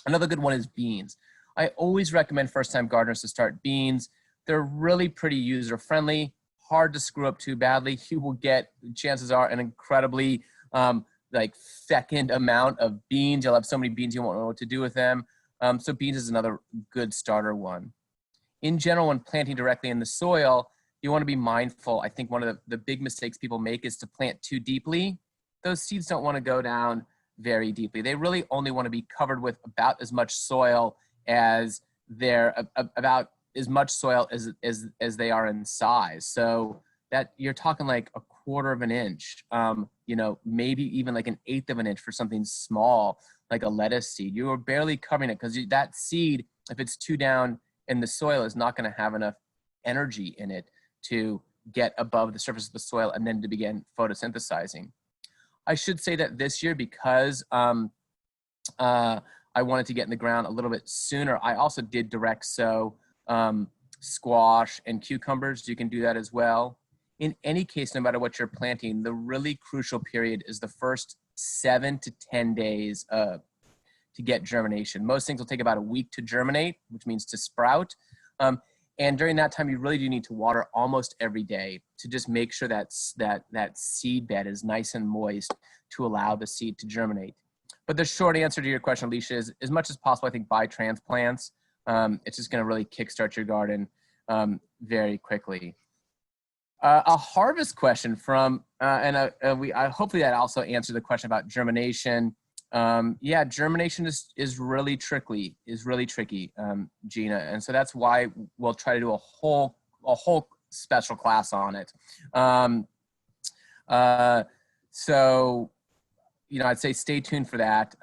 Another good one is beans. I always recommend first-time gardeners to start beans. They're really pretty user-friendly, hard to screw up too badly. You will get, chances are, an incredibly like fecund amount of beans. You'll have so many beans you won't know what to do with them. So beans is another good starter one. In general, when planting directly in the soil, you want to be mindful. I think one of the big mistakes people make is to plant too deeply. Those seeds don't want to go down very deeply. They really only want to be covered with about as much soil as about as much soil as they are in size. So that you're talking like a quarter of an inch, you know, maybe even like 1/8 of an inch for something small, like a lettuce seed. You are barely covering it because that seed, if it's too down in the soil, is not going to have enough energy in it to get above the surface of the soil and then to begin photosynthesizing. I should say that this year, because I wanted to get in the ground a little bit sooner, I also did direct sow squash and cucumbers. You can do that as well. In any case, no matter what you're planting, the really crucial period is the first 7 to 10 days to get germination. Most things will take about a week to germinate, which means to sprout. And during that time, you really do need to water almost every day to just make sure that seed bed is nice and moist to allow the seed to germinate. But the short answer to your question, Alicia, is as much as possible, I think, buy transplants. It's just going to really kickstart your garden very quickly. A harvest question from, hopefully that also answered the question about germination. Yeah, germination is really tricky, Gina, and so that's why we'll try to do a whole special class on it. So, you know, I'd say stay tuned for that.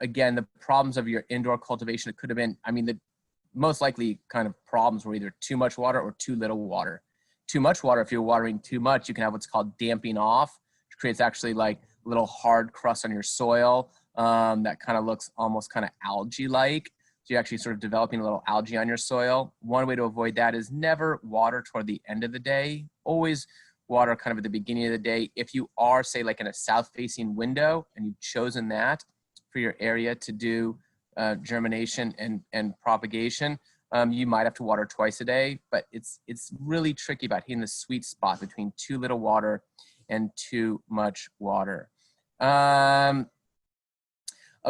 Again, the problems of your indoor cultivation, it could have been, I mean, the most likely kind of problems were either too much water or too little water. Too much water, if you're watering too much, you can have what's called damping off, which creates actually like a little hard crust on your soil that kind of looks almost kind of algae-like. So you're actually sort of developing a little algae on your soil. One way to avoid that is never water toward the end of the day. Always water kind of at the beginning of the day. If you are, say, like in a south-facing window and you've chosen that for your area to do germination and propagation, you might have to water twice a day, but it's really tricky about hitting the sweet spot between too little water and too much water. A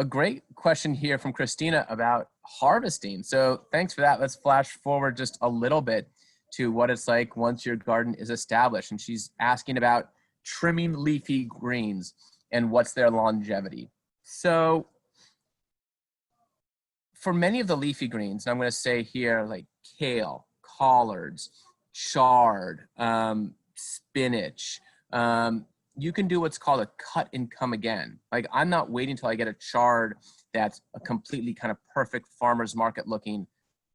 great question here from Christina about harvesting. So thanks for that. Let's flash forward just a little bit to what it's like once your garden is established. And she's asking about trimming leafy greens and what's their longevity. So for many of the leafy greens, I'm going to say here like kale, collards, chard, spinach, you can do what's called a cut and come again. Like I'm not waiting until I get a chard that's a completely kind of perfect farmer's market looking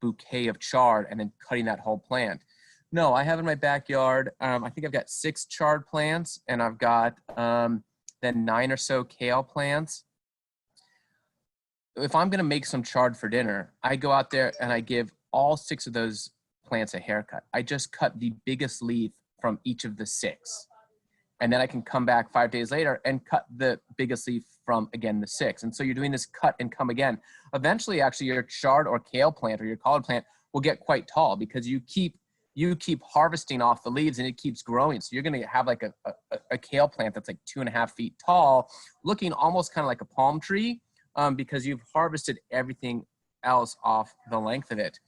bouquet of chard and then cutting that whole plant. No, I have in my backyard, I think I've got 6 chard plants and I've got then 9 or so kale plants. If I'm gonna make some chard for dinner, I go out there and I give all 6 of those plants a haircut. I just cut the biggest leaf from each of the 6. And then I can come back 5 days later and cut the biggest leaf from, again, the 6. And so you're doing this cut and come again. Eventually, actually, your chard or kale plant or your collard plant will get quite tall because you keep harvesting off the leaves and it keeps growing. So you're gonna have like a kale plant that's like 2.5 feet tall, looking almost kind of like a palm tree because you've harvested everything else off the length of it.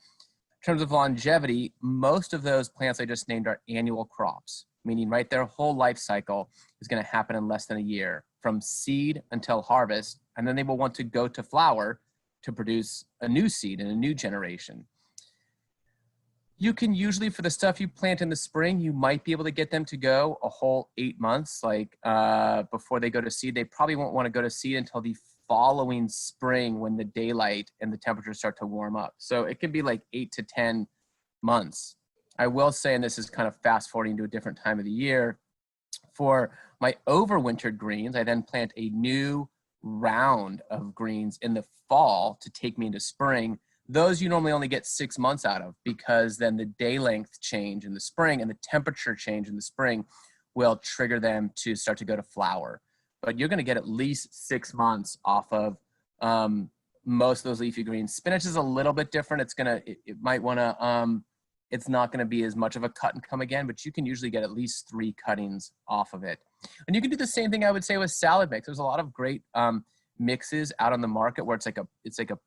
In terms of longevity, most of those plants I just named are annual crops, meaning right, their whole life cycle is going to happen in less than a year, from seed until harvest, and then they will want to go to flower to produce a new seed in a new generation. You can usually, for the stuff you plant in the spring, you might be able to get them to go a whole 8 months, like before they go to seed. They probably won't want to go to seed until the following spring when the daylight and the temperatures start to warm up. So it can be like 8 to 10 months. I will say, and this is kind of fast forwarding to a different time of the year, for my overwintered greens, I then plant a new round of greens in the fall to take me into spring. Those you normally only get 6 months out of, because then the day length change in the spring and the temperature change in the spring will trigger them to start to go to flower. But you're going to get at least 6 months off of most of those leafy greens. Spinach is a little bit different. It might want to, it's not going to be as much of a cut and come again, but you can usually get at least 3 cuttings off of it. And you can do the same thing, I would say, with salad mix. There's a lot of great mixes out on the market where it's like a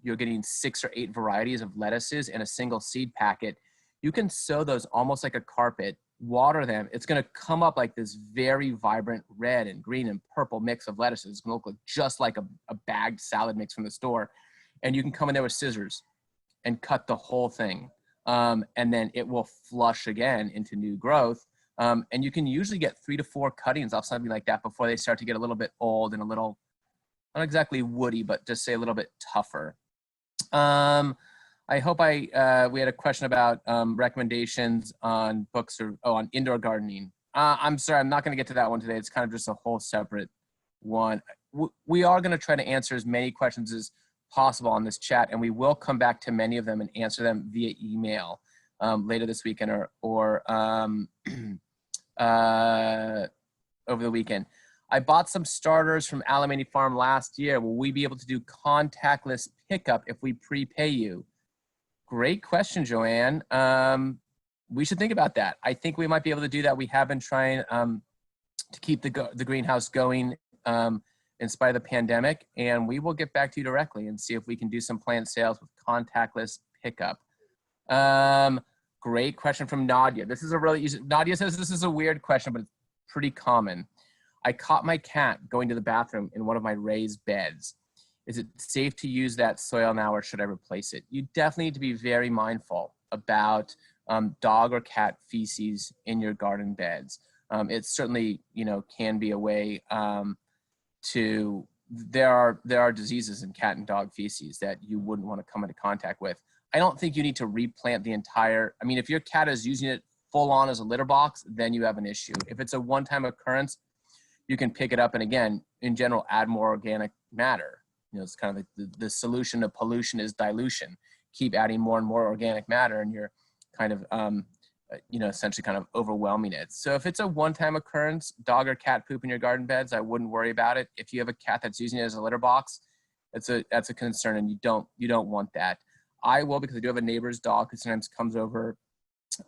you're getting 6 or 8 varieties of lettuces in a single seed packet. You can sow those almost like a carpet, water them. It's going to come up like this very vibrant red and green and purple mix of lettuces. It's going to look just like a bagged salad mix from the store. And you can come in there with scissors and cut the whole thing. And then it will flush again into new growth. And you can usually get 3 to 4 cuttings off something like that before they start to get a little bit old and a little, not exactly woody, but just say a little bit tougher. I hope we had a question about recommendations on books or on indoor gardening. I'm sorry, I'm not going to get to that one today. It's kind of just a whole separate one. We are going to try to answer as many questions as possible on this chat, and we will come back to many of them and answer them via email later this weekend or over the weekend. I bought some starters from Alemany Farm last year. Will we be able to do contactless pickup if we prepay you? Great question, Joanne. We should think about that. I think we might be able to do that. We have been trying to keep the greenhouse going in spite of the pandemic, and we will get back to you directly and see if we can do some plant sales with contactless pickup. Great question from Nadia. This is a really easy, Nadia says this is a weird question, but it's pretty common. I caught my cat going to the bathroom in one of my raised beds. Is it safe to use that soil now, or should I replace it? You definitely need to be very mindful about dog or cat feces in your garden beds. It certainly, can be a way there are diseases in cat and dog feces that you wouldn't want to come into contact with. I don't think you need to replant the entire, if your cat is using it full on as a litter box, then you have an issue. If it's a one-time occurrence, you can pick it up and, again, in general, add more organic matter. It's kind of like the solution to pollution is dilution. Keep adding more and more organic matter, and you're kind of, essentially kind of overwhelming it. So if it's a one-time occurrence, dog or cat poop in your garden beds, I wouldn't worry about it. If you have a cat that's using it as a litter box, that's a concern, and you don't want that. I will, because I do have a neighbor's dog who sometimes comes over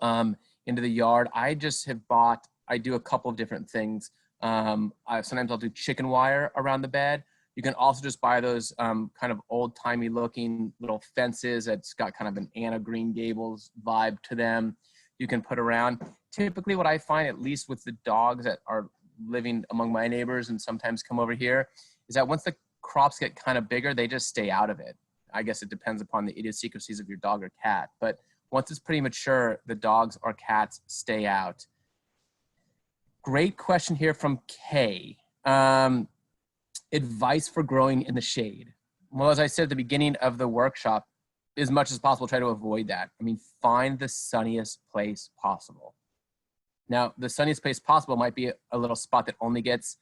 into the yard. I do a couple of different things. Sometimes I'll do chicken wire around the bed. You can also just buy those kind of old-timey looking little fences that's got kind of an Anna Green Gables vibe to them. You can put around. Typically what I find, at least with the dogs that are living among my neighbors and sometimes come over here, is that once the crops get kind of bigger, they just stay out of it. I guess it depends upon the idiosyncrasies of your dog or cat. But once it's pretty mature, the dogs or cats stay out. Great question here from Kay. Advice for growing in the shade. Well, as I said at the beginning of the workshop, as much as possible, try to avoid that. Find the sunniest place possible. Now, the sunniest place possible might be a little spot that only gets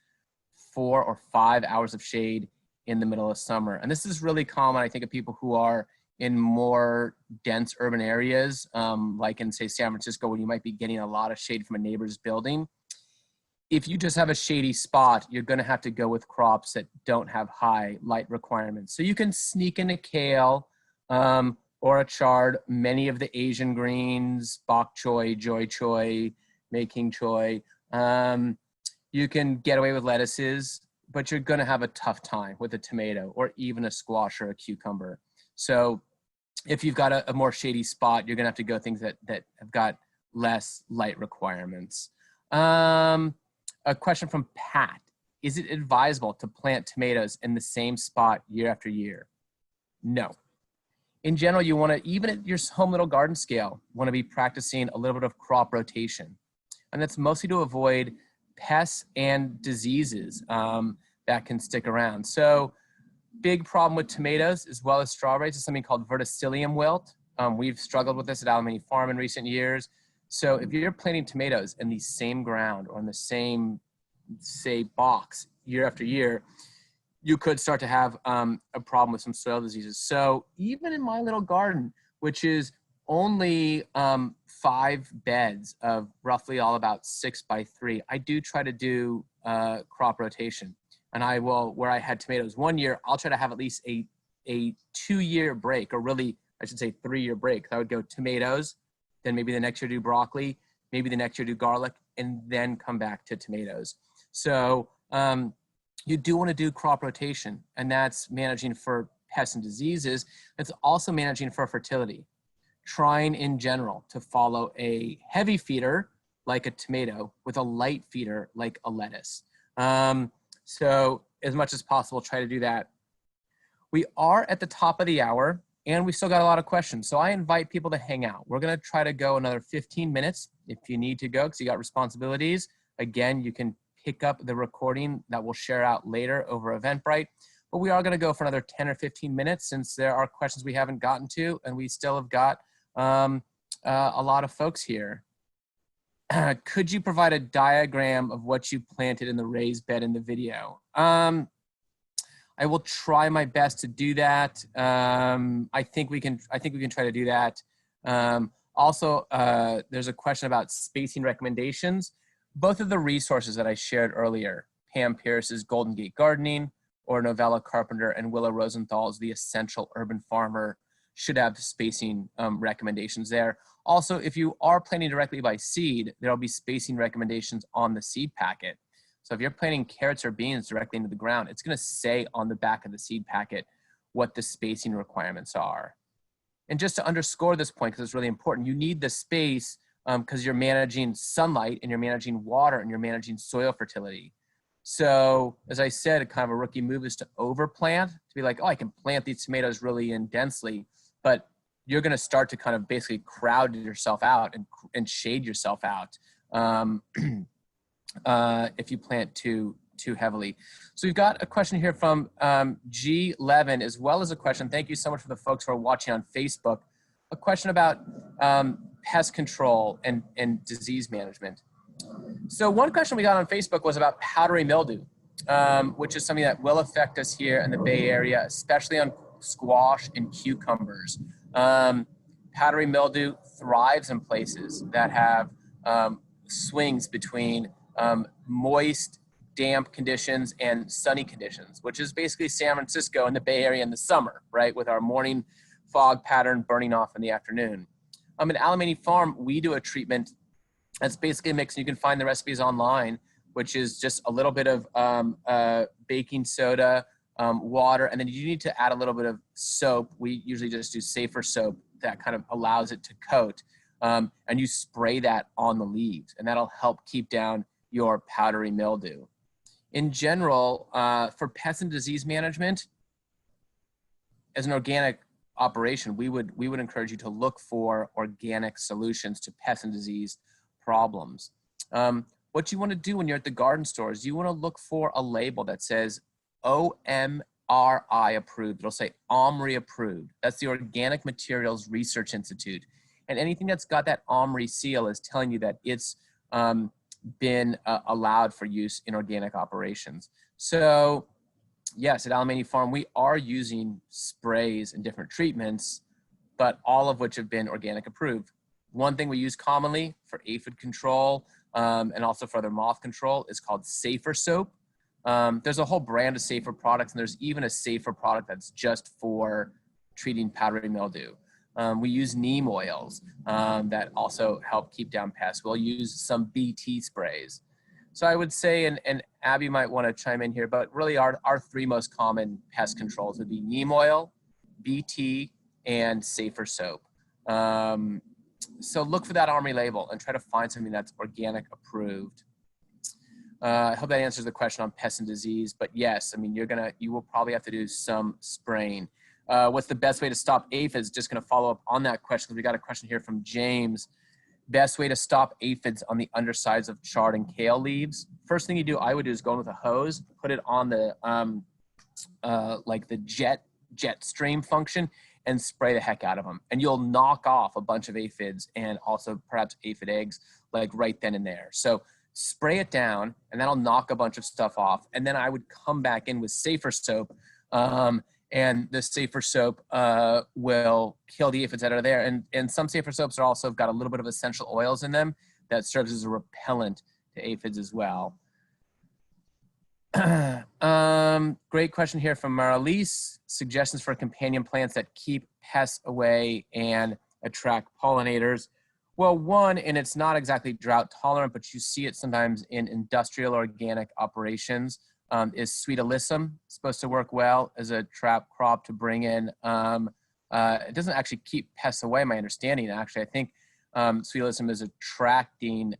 4 or 5 hours of shade in the middle of summer. And this is really common, I think, of people who are in more dense urban areas, like in, say, San Francisco, where you might be getting a lot of shade from a neighbor's building. If you just have a shady spot, you're going to have to go with crops that don't have high light requirements. So you can sneak in a kale or a chard, many of the Asian greens, bok choy, joy choy, making choy. You can get away with lettuces, but you're going to have a tough time with a tomato or even a squash or a cucumber. So if you've got a more shady spot, you're going to have to go things that have got less light requirements. A question from Pat. Is it advisable to plant tomatoes in the same spot year after year? No. In general, you want to, even at your home little garden scale, want to be practicing a little bit of crop rotation. And that's mostly to avoid pests and diseases that can stick around. So big problem with tomatoes as well as strawberries is something called verticillium wilt. We've struggled with this at Alemany Farm in recent years. So if you're planting tomatoes in the same ground or in the same, say, box year after year, you could start to have a problem with some soil diseases. So even in my little garden, which is only 5 beds of roughly all about 6 by 3, I do try to do crop rotation. And I will, where I had tomatoes one year, I'll try to have at least a 2-year break, or really, I should say 3-year break. I would go tomatoes, then maybe the next year do broccoli, maybe the next year do garlic, and then come back to tomatoes. So you do want to do crop rotation, and that's managing for pests and diseases. It's also managing for fertility. Trying in general to follow a heavy feeder like a tomato with a light feeder like a lettuce. So as much as possible, try to do that. We are at the top of the hour and we still got a lot of questions. So I invite people to hang out. We're gonna try to go another 15 minutes if you need to go because you got responsibilities. Again, you can pick up the recording that we'll share out later over Eventbrite. But we are gonna go for another 10 or 15 minutes since there are questions we haven't gotten to, and we still have got a lot of folks here. Could you provide a diagram of what you planted in the raised bed in the video? I will try my best to do that. I think we can try to do that. Also, there's a question about spacing recommendations. Both of the resources that I shared earlier, Pam Pierce's Golden Gate Gardening or Novella Carpenter and Willow Rosenthal's The Essential Urban Farmer, should have spacing recommendations there. Also, if you are planting directly by seed, there'll be spacing recommendations on the seed packet. So if you're planting carrots or beans directly into the ground, it's gonna say on the back of the seed packet what the spacing requirements are. And just to underscore this point, because it's really important, you need the space because you're managing sunlight and you're managing water and you're managing soil fertility. So as I said, kind of a rookie move is to overplant, to be like, oh, I can plant these tomatoes really in densely, but you're going to start to kind of basically crowd yourself out and shade yourself out if you plant too heavily. So we've got a question here from G. Levin, as well as a question. Thank you so much for the folks who are watching on Facebook. A question about pest control and disease management. So one question we got on Facebook was about powdery mildew, which is something that will affect us here in the Bay Area, especially on squash and cucumbers. Powdery mildew thrives in places that have swings between moist, damp conditions and sunny conditions, which is basically San Francisco and the Bay Area in the summer, right? With our morning fog pattern burning off in the afternoon. At Alemany Farm, we do a treatment that's basically a mix, and you can find the recipes online, which is just a little bit of baking soda, water, and then you need to add a little bit of soap. We usually just do safer soap that kind of allows it to coat. And you spray that on the leaves, and that'll help keep down your powdery mildew. In general, for pest and disease management, as an organic operation, we would encourage you to look for organic solutions to pest and disease problems. What you want to do when you're at the garden store is you want to look for a label that says OMRI approved. It'll say OMRI approved. That's the Organic Materials Research Institute. And anything that's got that OMRI seal is telling you that it's been allowed for use in organic operations. So yes, at Alemany Farm, we are using sprays and different treatments, but all of which have been organic approved. One thing we use commonly for aphid control and also for other moth control is called Safer Soap. There's a whole brand of Safer products, and there's even a Safer product that's just for treating powdery mildew. We use neem oils that also help keep down pests. We'll use some BT sprays. So I would say, and Abby might want to chime in here, but really our 3 most common pest controls would be neem oil, BT, and Safer Soap. So look for that OMRI label and try to find something that's organic approved. I hope that answers the question on pest and disease, but yes, I mean, you will probably have to do some spraying. what's the best way to stop aphids? Just going to follow up on that question because we got a question here from James. Best way to stop aphids on the undersides of chard and kale leaves. First thing you do, I would do is go in with a hose, put it on the like the jet stream function, and spray the heck out of them. And you'll knock off a bunch of aphids and also perhaps aphid eggs like right then and there. So spray it down, and that'll knock a bunch of stuff off. And then I would come back in with safer soap. And the safer soap will kill the aphids that are there. And some safer soaps are also got a little bit of essential oils in them that serves as a repellent to aphids as well. Great question here from Maralise. Suggestions for companion plants that keep pests away and attract pollinators. Well, one, and it's not exactly drought tolerant, but you see it sometimes in industrial organic operations, is sweet alyssum. It's supposed to work well as a trap crop to bring in. It doesn't actually keep pests away, my understanding. Actually, I think sweet alyssum is attracting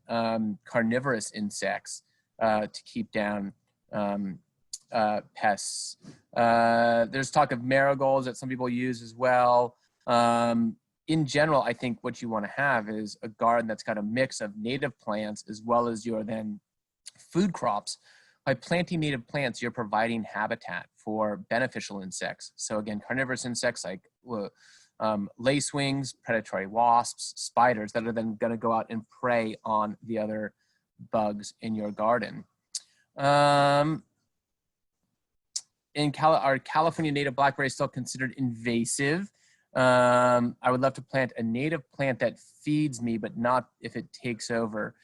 carnivorous insects to keep down pests. There's talk of marigolds that some people use as well. In general, I think what you want to have is a garden that's got a mix of native plants as well as your then food crops. By planting native plants, you're providing habitat for beneficial insects. So again, carnivorous insects like lacewings, predatory wasps, spiders that are then going to go out and prey on the other bugs in your garden. Are California native blackberries still considered invasive? I would love to plant a native plant that feeds me, but not if it takes over.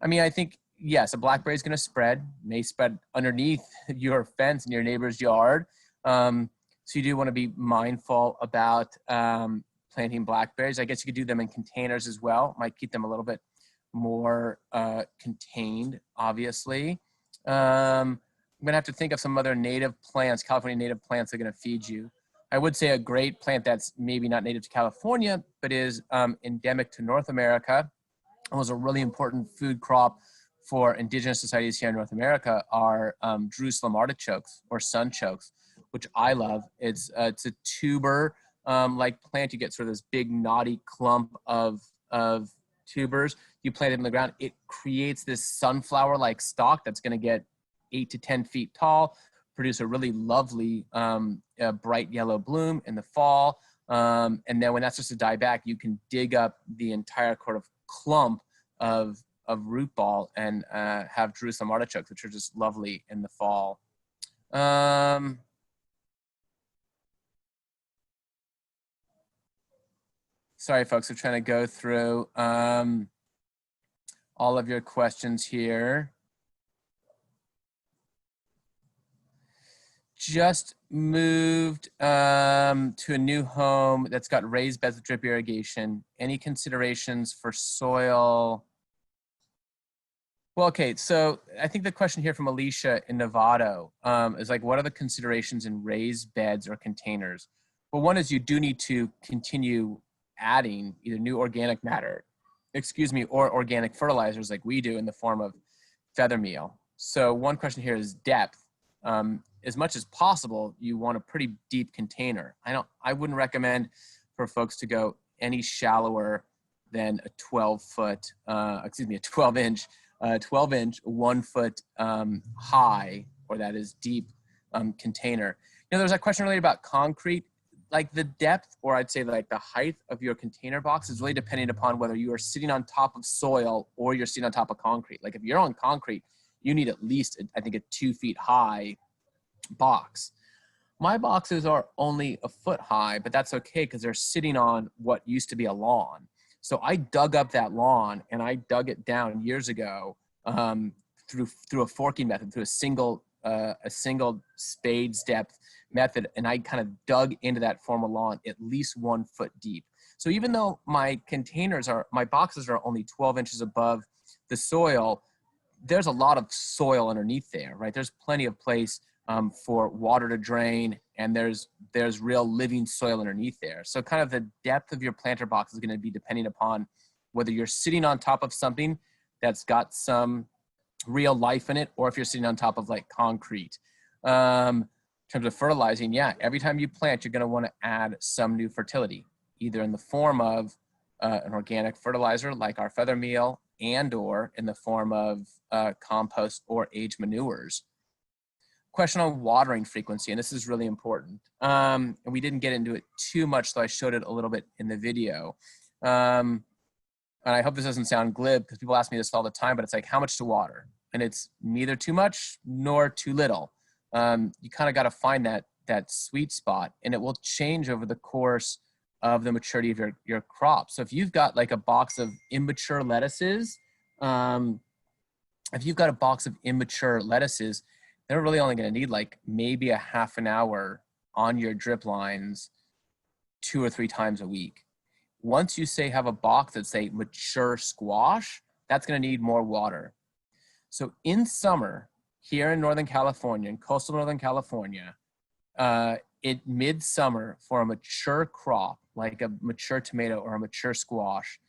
I mean, I think, yes, a blackberry is going to spread, may spread underneath your fence in your neighbor's yard. So you do want to be mindful about planting blackberries. I guess you could do them in containers as well. Might keep them a little bit more contained, obviously. I'm going to have to think of some other native plants, California native plants that are going to feed you. I would say a great plant that's maybe not native to California, but is endemic to North America, and was a really important food crop for indigenous societies here in North America, are Jerusalem artichokes or sunchokes, which I love. It's a tuber like plant. You get sort of this big knotty clump of tubers. You plant it in the ground. It creates this sunflower-like stalk that's going to get 8 to 10 feet tall, produce a really lovely bright yellow bloom in the fall. And then when that starts to die back, you can dig up the entire sort of clump of root ball and have Jerusalem artichokes, which are just lovely in the fall. Sorry, folks, I'm trying to go through all of your questions here. Just moved to a new home that's got raised beds with drip irrigation. Any considerations for soil? Well, okay, so I think the question here from Alicia in Novato is like, what are the considerations in raised beds or containers? Well, one is you do need to continue adding either new organic matter, or organic fertilizers like we do in the form of feather meal. So one question here is depth. As much as possible, you want a pretty deep container. I wouldn't recommend for folks to go any shallower than a 12-inch, 1 foot high, or that is deep container. You know, there's a question earlier about concrete. Like the depth, or I'd say like the height of your container box is really dependent upon whether you are sitting on top of soil or you're sitting on top of concrete. Like if you're on concrete, you need at least, I think, a 2 feet high box. My boxes are only a foot high, but that's okay because they're sitting on what used to be a lawn. So I dug up that lawn and I dug it down years ago through a forking method, through a single spade's depth method, and I kind of dug into that former lawn at least 1 foot deep. So even though my boxes are only 12 inches above the soil, there's a lot of soil underneath there, right? There's plenty of place for water to drain, and there's real living soil underneath there. So kind of the depth of your planter box is going to be depending upon whether you're sitting on top of something that's got some real life in it, or if you're sitting on top of like concrete. terms of fertilizing, yeah, every time you plant, you're going to want to add some new fertility, either in the form of an organic fertilizer like our feather meal, and or in the form of compost or aged manures. Question on watering frequency, and this is really important. And we didn't get into it too much, so I showed it a little bit in the video. And I hope this doesn't sound glib, because people ask me this all the time, but it's like, how much to water? And it's neither too much nor too little. You kind of got to find that sweet spot, and it will change over the course of the maturity of your crop. So if you've got like a box of immature lettuces, they're really only going to need like maybe a half an hour on your drip lines 2 or 3 times a week. Once you say have a box that's say mature squash, that's going to need more water. So in summer here in Northern California, in coastal Northern California, midsummer for a mature crop, like a mature tomato or a mature squash,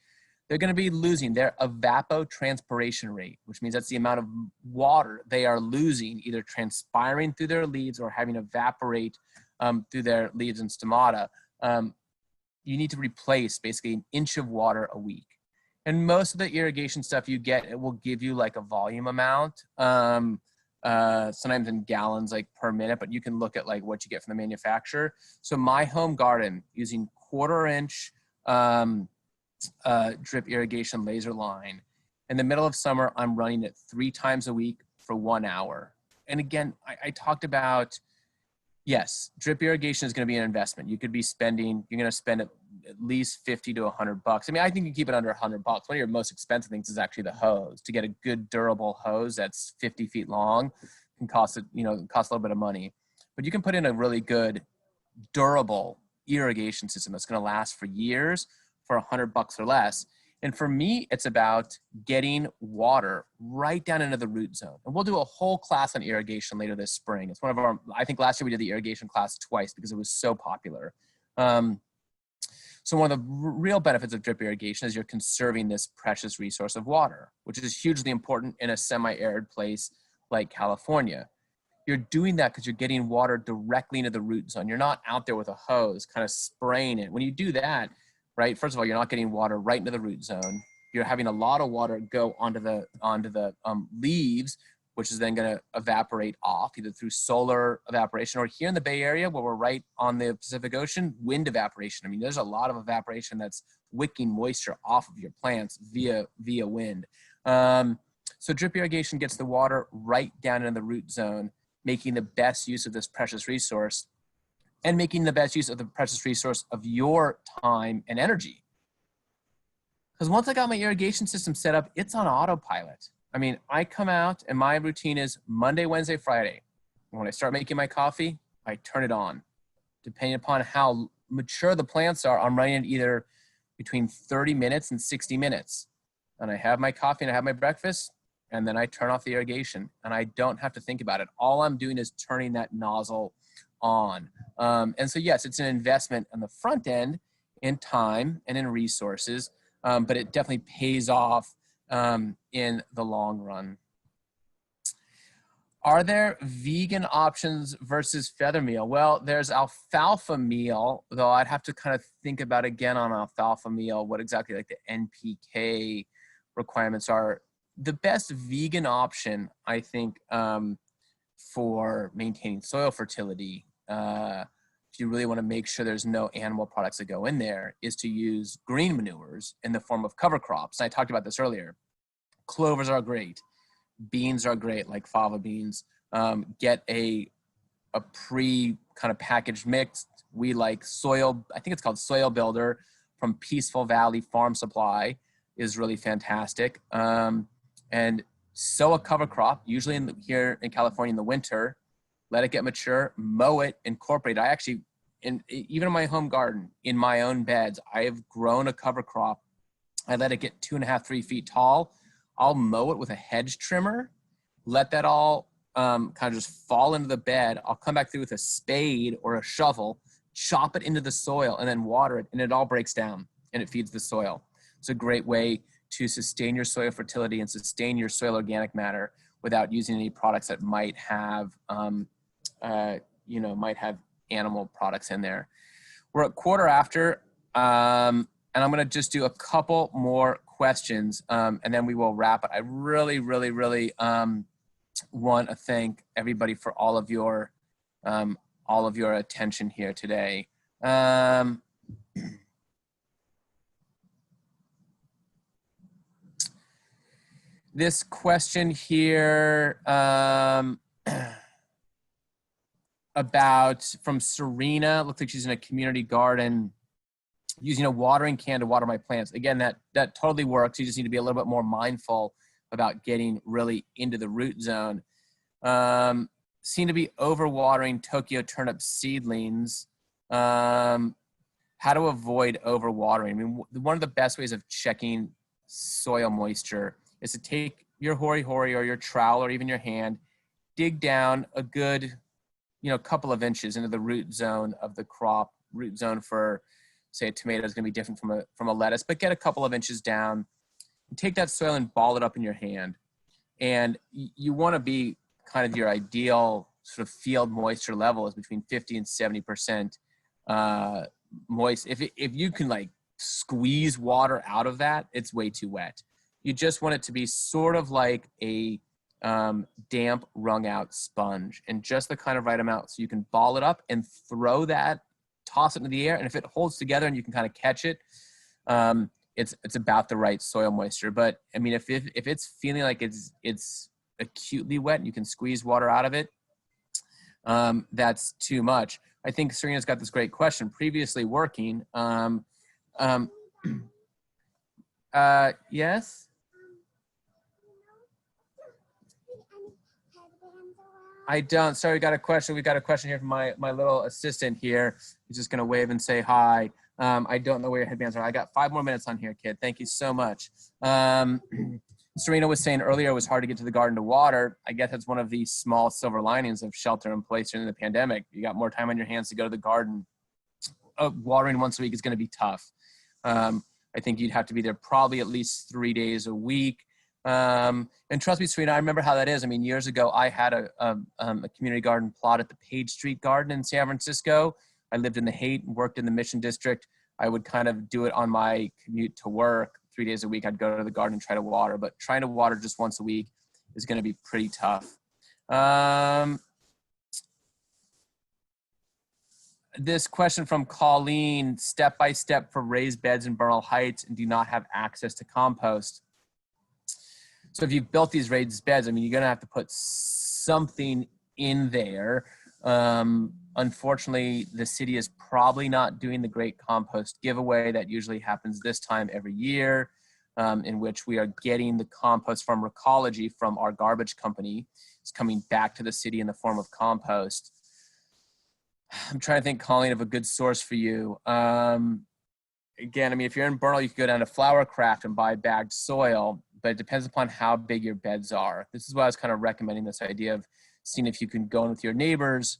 they're going to be losing their evapotranspiration rate, which means that's the amount of water they are losing, either transpiring through their leaves or having evaporate through their leaves and stomata. You need to replace basically 1 inch of water a week. And most of the irrigation stuff you get, it will give you like a volume amount, sometimes in gallons like per minute, but you can look at like what you get from the manufacturer. So my home garden, using 1/4 inch drip irrigation laser line, in the middle of summer, I'm running it 3 times a week for 1 hour. And again, I talked about, yes, drip irrigation is going to be an investment. You're going to spend at least $50 to $100. I mean, I think you keep it under $100. One of your most expensive things is actually the hose. To get a good durable hose that's 50 feet long can cost a little bit of money. But you can put in a really good durable irrigation system that's going to last for years for $100 or less. And for me, it's about getting water right down into the root zone. And we'll do a whole class on irrigation later this spring. It's one of our, I think last year we did the irrigation class twice because it was so popular. So one of the real benefits of drip irrigation is you're conserving this precious resource of water, which is hugely important in a semi-arid place like California. You're doing that because you're getting water directly into the root zone. You're not out there with a hose kind of spraying it. When you do that, right, first of all, you're not getting water right into the root zone. You're having a lot of water go onto the leaves, which is then going to evaporate off either through solar evaporation or here in the Bay Area where we're right on the Pacific Ocean, wind evaporation. I mean, there's a lot of evaporation that's wicking moisture off of your plants via wind. So drip irrigation gets the water right down into the root zone, making the best use of this precious resource and making the best use of the precious resource of your time and energy. Because once I got my irrigation system set up, it's on autopilot. I mean, I come out and my routine is Monday, Wednesday, Friday. When I start making my coffee, I turn it on. Depending upon how mature the plants are, I'm running it either between 30 minutes and 60 minutes. And I have my coffee and I have my breakfast, and then I turn off the irrigation and I don't have to think about it. All I'm doing is turning that nozzle on. And so yes, it's an investment on the front end in time and in resources, but it definitely pays off in the long run. Are there vegan options versus feather meal? Well, there's alfalfa meal, though I'd have to kind of think about again on alfalfa meal, what exactly like the NPK requirements are. The best vegan option, I think, for maintaining soil fertility, if you really want to make sure there's no animal products that go in there, is to use green manures in the form of cover crops. And I talked about this earlier. Clovers are great. Beans are great, like fava beans. Get a pre kind of packaged mix. We like soil, I think it's called Soil Builder from Peaceful Valley Farm Supply is really fantastic. And sow a cover crop, usually here in California in the winter, let it get mature, mow it, incorporate it. I actually, even in my home garden, in my own beds, I have grown a cover crop. I let it get 2.5, 3 feet tall. I'll mow it with a hedge trimmer, let that all kind of just fall into the bed. I'll come back through with a spade or a shovel, chop it into the soil, and then water it, and it all breaks down and it feeds the soil. It's a great way to sustain your soil fertility and sustain your soil organic matter without using any products that might have might have animal products in there. We're at quarter after, and I'm going to just do a couple more questions, and then we will wrap it. I really, really, really want to thank everybody for all of your attention here today. This question here from Serena, looks like she's in a community garden using a watering can to water my plants. Again, that totally works. You just need to be a little bit more mindful about getting really into the root zone. Seem to be overwatering Tokyo turnip seedlings. How to avoid overwatering? I mean, one of the best ways of checking soil moisture is to take your hori-hori or your trowel or even your hand, dig down a good, couple of inches into the root zone of the crop. Root zone for, say, a tomato is going to be different from a lettuce, but get a couple of inches down, and take that soil and ball it up in your hand. And you want to be kind of your ideal sort of field moisture level is between 50 and 70% moist. If you can like squeeze water out of that, it's way too wet. You just want it to be sort of like a damp wrung out sponge, and just the kind of right amount so you can ball it up and throw that, toss it into the air, and if it holds together and you can kind of catch it, it's about the right soil moisture. But I mean, if it's feeling like it's acutely wet and you can squeeze water out of it, that's too much. I think Serena's got this great question. Previously working, yes. I don't. Sorry, we got a question. We got a question here from my little assistant here. He's just going to wave and say hi. I don't know where your headbands are. I got 5 more minutes on here, kid. Thank you so much. Serena was saying earlier it was hard to get to the garden to water. I guess that's one of the small silver linings of shelter in place during the pandemic. You got more time on your hands to go to the garden. Watering once a week is going to be tough. I think you'd have to be there probably at least 3 days a week. And trust me, Serena, I remember how that is. I mean, years ago, I had a community garden plot at the Page Street Garden in San Francisco. I lived in the Haight and worked in the Mission District. I would kind of do it on my commute to work. 3 days a week, I'd go to the garden and try to water, but trying to water just once a week is going to be pretty tough. This question from Colleen, step-by-step for raised beds in Bernal Heights and do not have access to compost. So if you've built these raised beds, I mean, you're going to have to put something in there. Unfortunately, the city is probably not doing the great compost giveaway that usually happens this time every year, in which we are getting the compost from Recology from our garbage company. It's coming back to the city in the form of compost. I'm trying to think, Colleen, of a good source for you. Again, I mean, if you're in Bernal, you can go down to Flowercraft and buy bagged soil, but it depends upon how big your beds are. This is why I was kind of recommending this idea of seeing if you can go in with your neighbors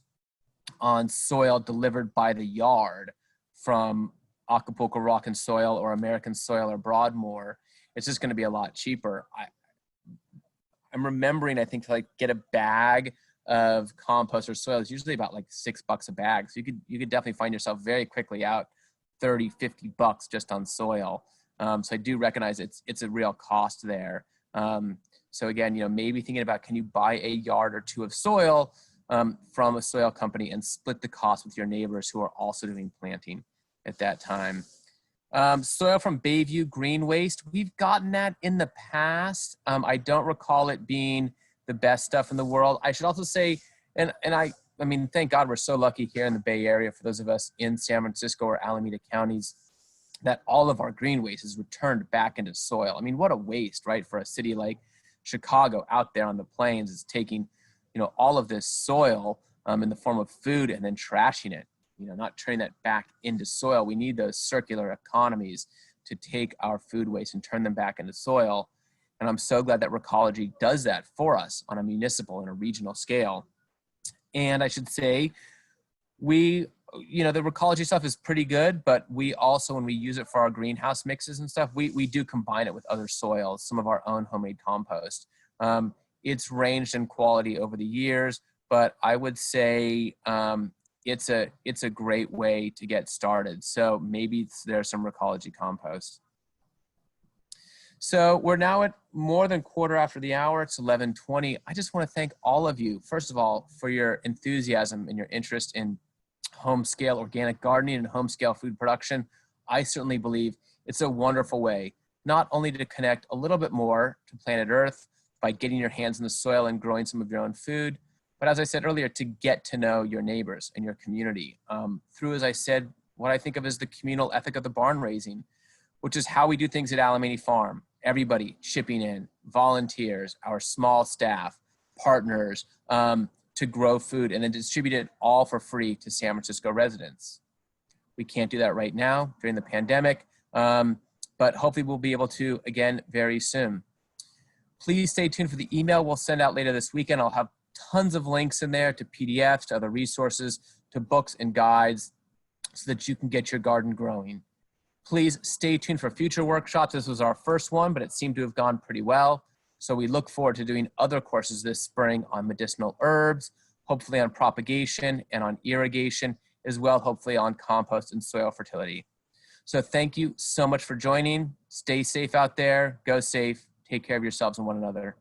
on soil delivered by the yard from Acapulco Rock and Soil or American Soil or Broadmoor. It's just going to be a lot cheaper. I'm remembering, I think, to like get a bag of compost or soil is usually about like $6 a bag. So you could definitely find yourself very quickly out 30, 50 bucks just on soil. So I do recognize it's a real cost there. So again, maybe thinking about, can you buy a yard or two of soil from a soil company and split the cost with your neighbors who are also doing planting at that time. Soil from Bayview Green Waste. We've gotten that in the past. I don't recall it being the best stuff in the world. I should also say, and I mean, thank God we're so lucky here in the Bay Area for those of us in San Francisco or Alameda counties that all of our green waste is returned back into soil. I mean, what a waste, right? For a city like Chicago out there on the plains is taking, all of this soil in the form of food and then trashing it, not turning that back into soil. We need those circular economies to take our food waste and turn them back into soil. And I'm so glad that Recology does that for us on a municipal and a regional scale. And I should say, the Recology stuff is pretty good, but we also, when we use it for our greenhouse mixes and stuff, we do combine it with other soils, some of our own homemade compost. It's ranged in quality over the years. but I would say it's a great way to get started. So maybe there's some recology compost. So we're now at more than quarter after the hour. It's 11:20. I just want to thank all of you, first of all, for your enthusiasm and your interest in home scale organic gardening and home scale food production. I certainly believe it's a wonderful way, not only to connect a little bit more to planet Earth by getting your hands in the soil and growing some of your own food, but as I said earlier, to get to know your neighbors and your community through, as I said, what I think of as the communal ethic of the barn raising, which is how we do things at Alemany Farm. Everybody chipping in, volunteers, our small staff, partners, to grow food and then distribute it all for free to San Francisco residents. We can't do that right now during the pandemic, but hopefully we'll be able to again very soon. Please stay tuned for the email we'll send out later this weekend. I'll have tons of links in there to PDFs, to other resources, to books and guides so that you can get your garden growing. Please stay tuned for future workshops. This was our first one, but it seemed to have gone pretty well. So we look forward to doing other courses this spring on medicinal herbs, hopefully on propagation and on irrigation, as well, hopefully on compost and soil fertility. So thank you so much for joining. Stay safe out there, go safe, take care of yourselves and one another.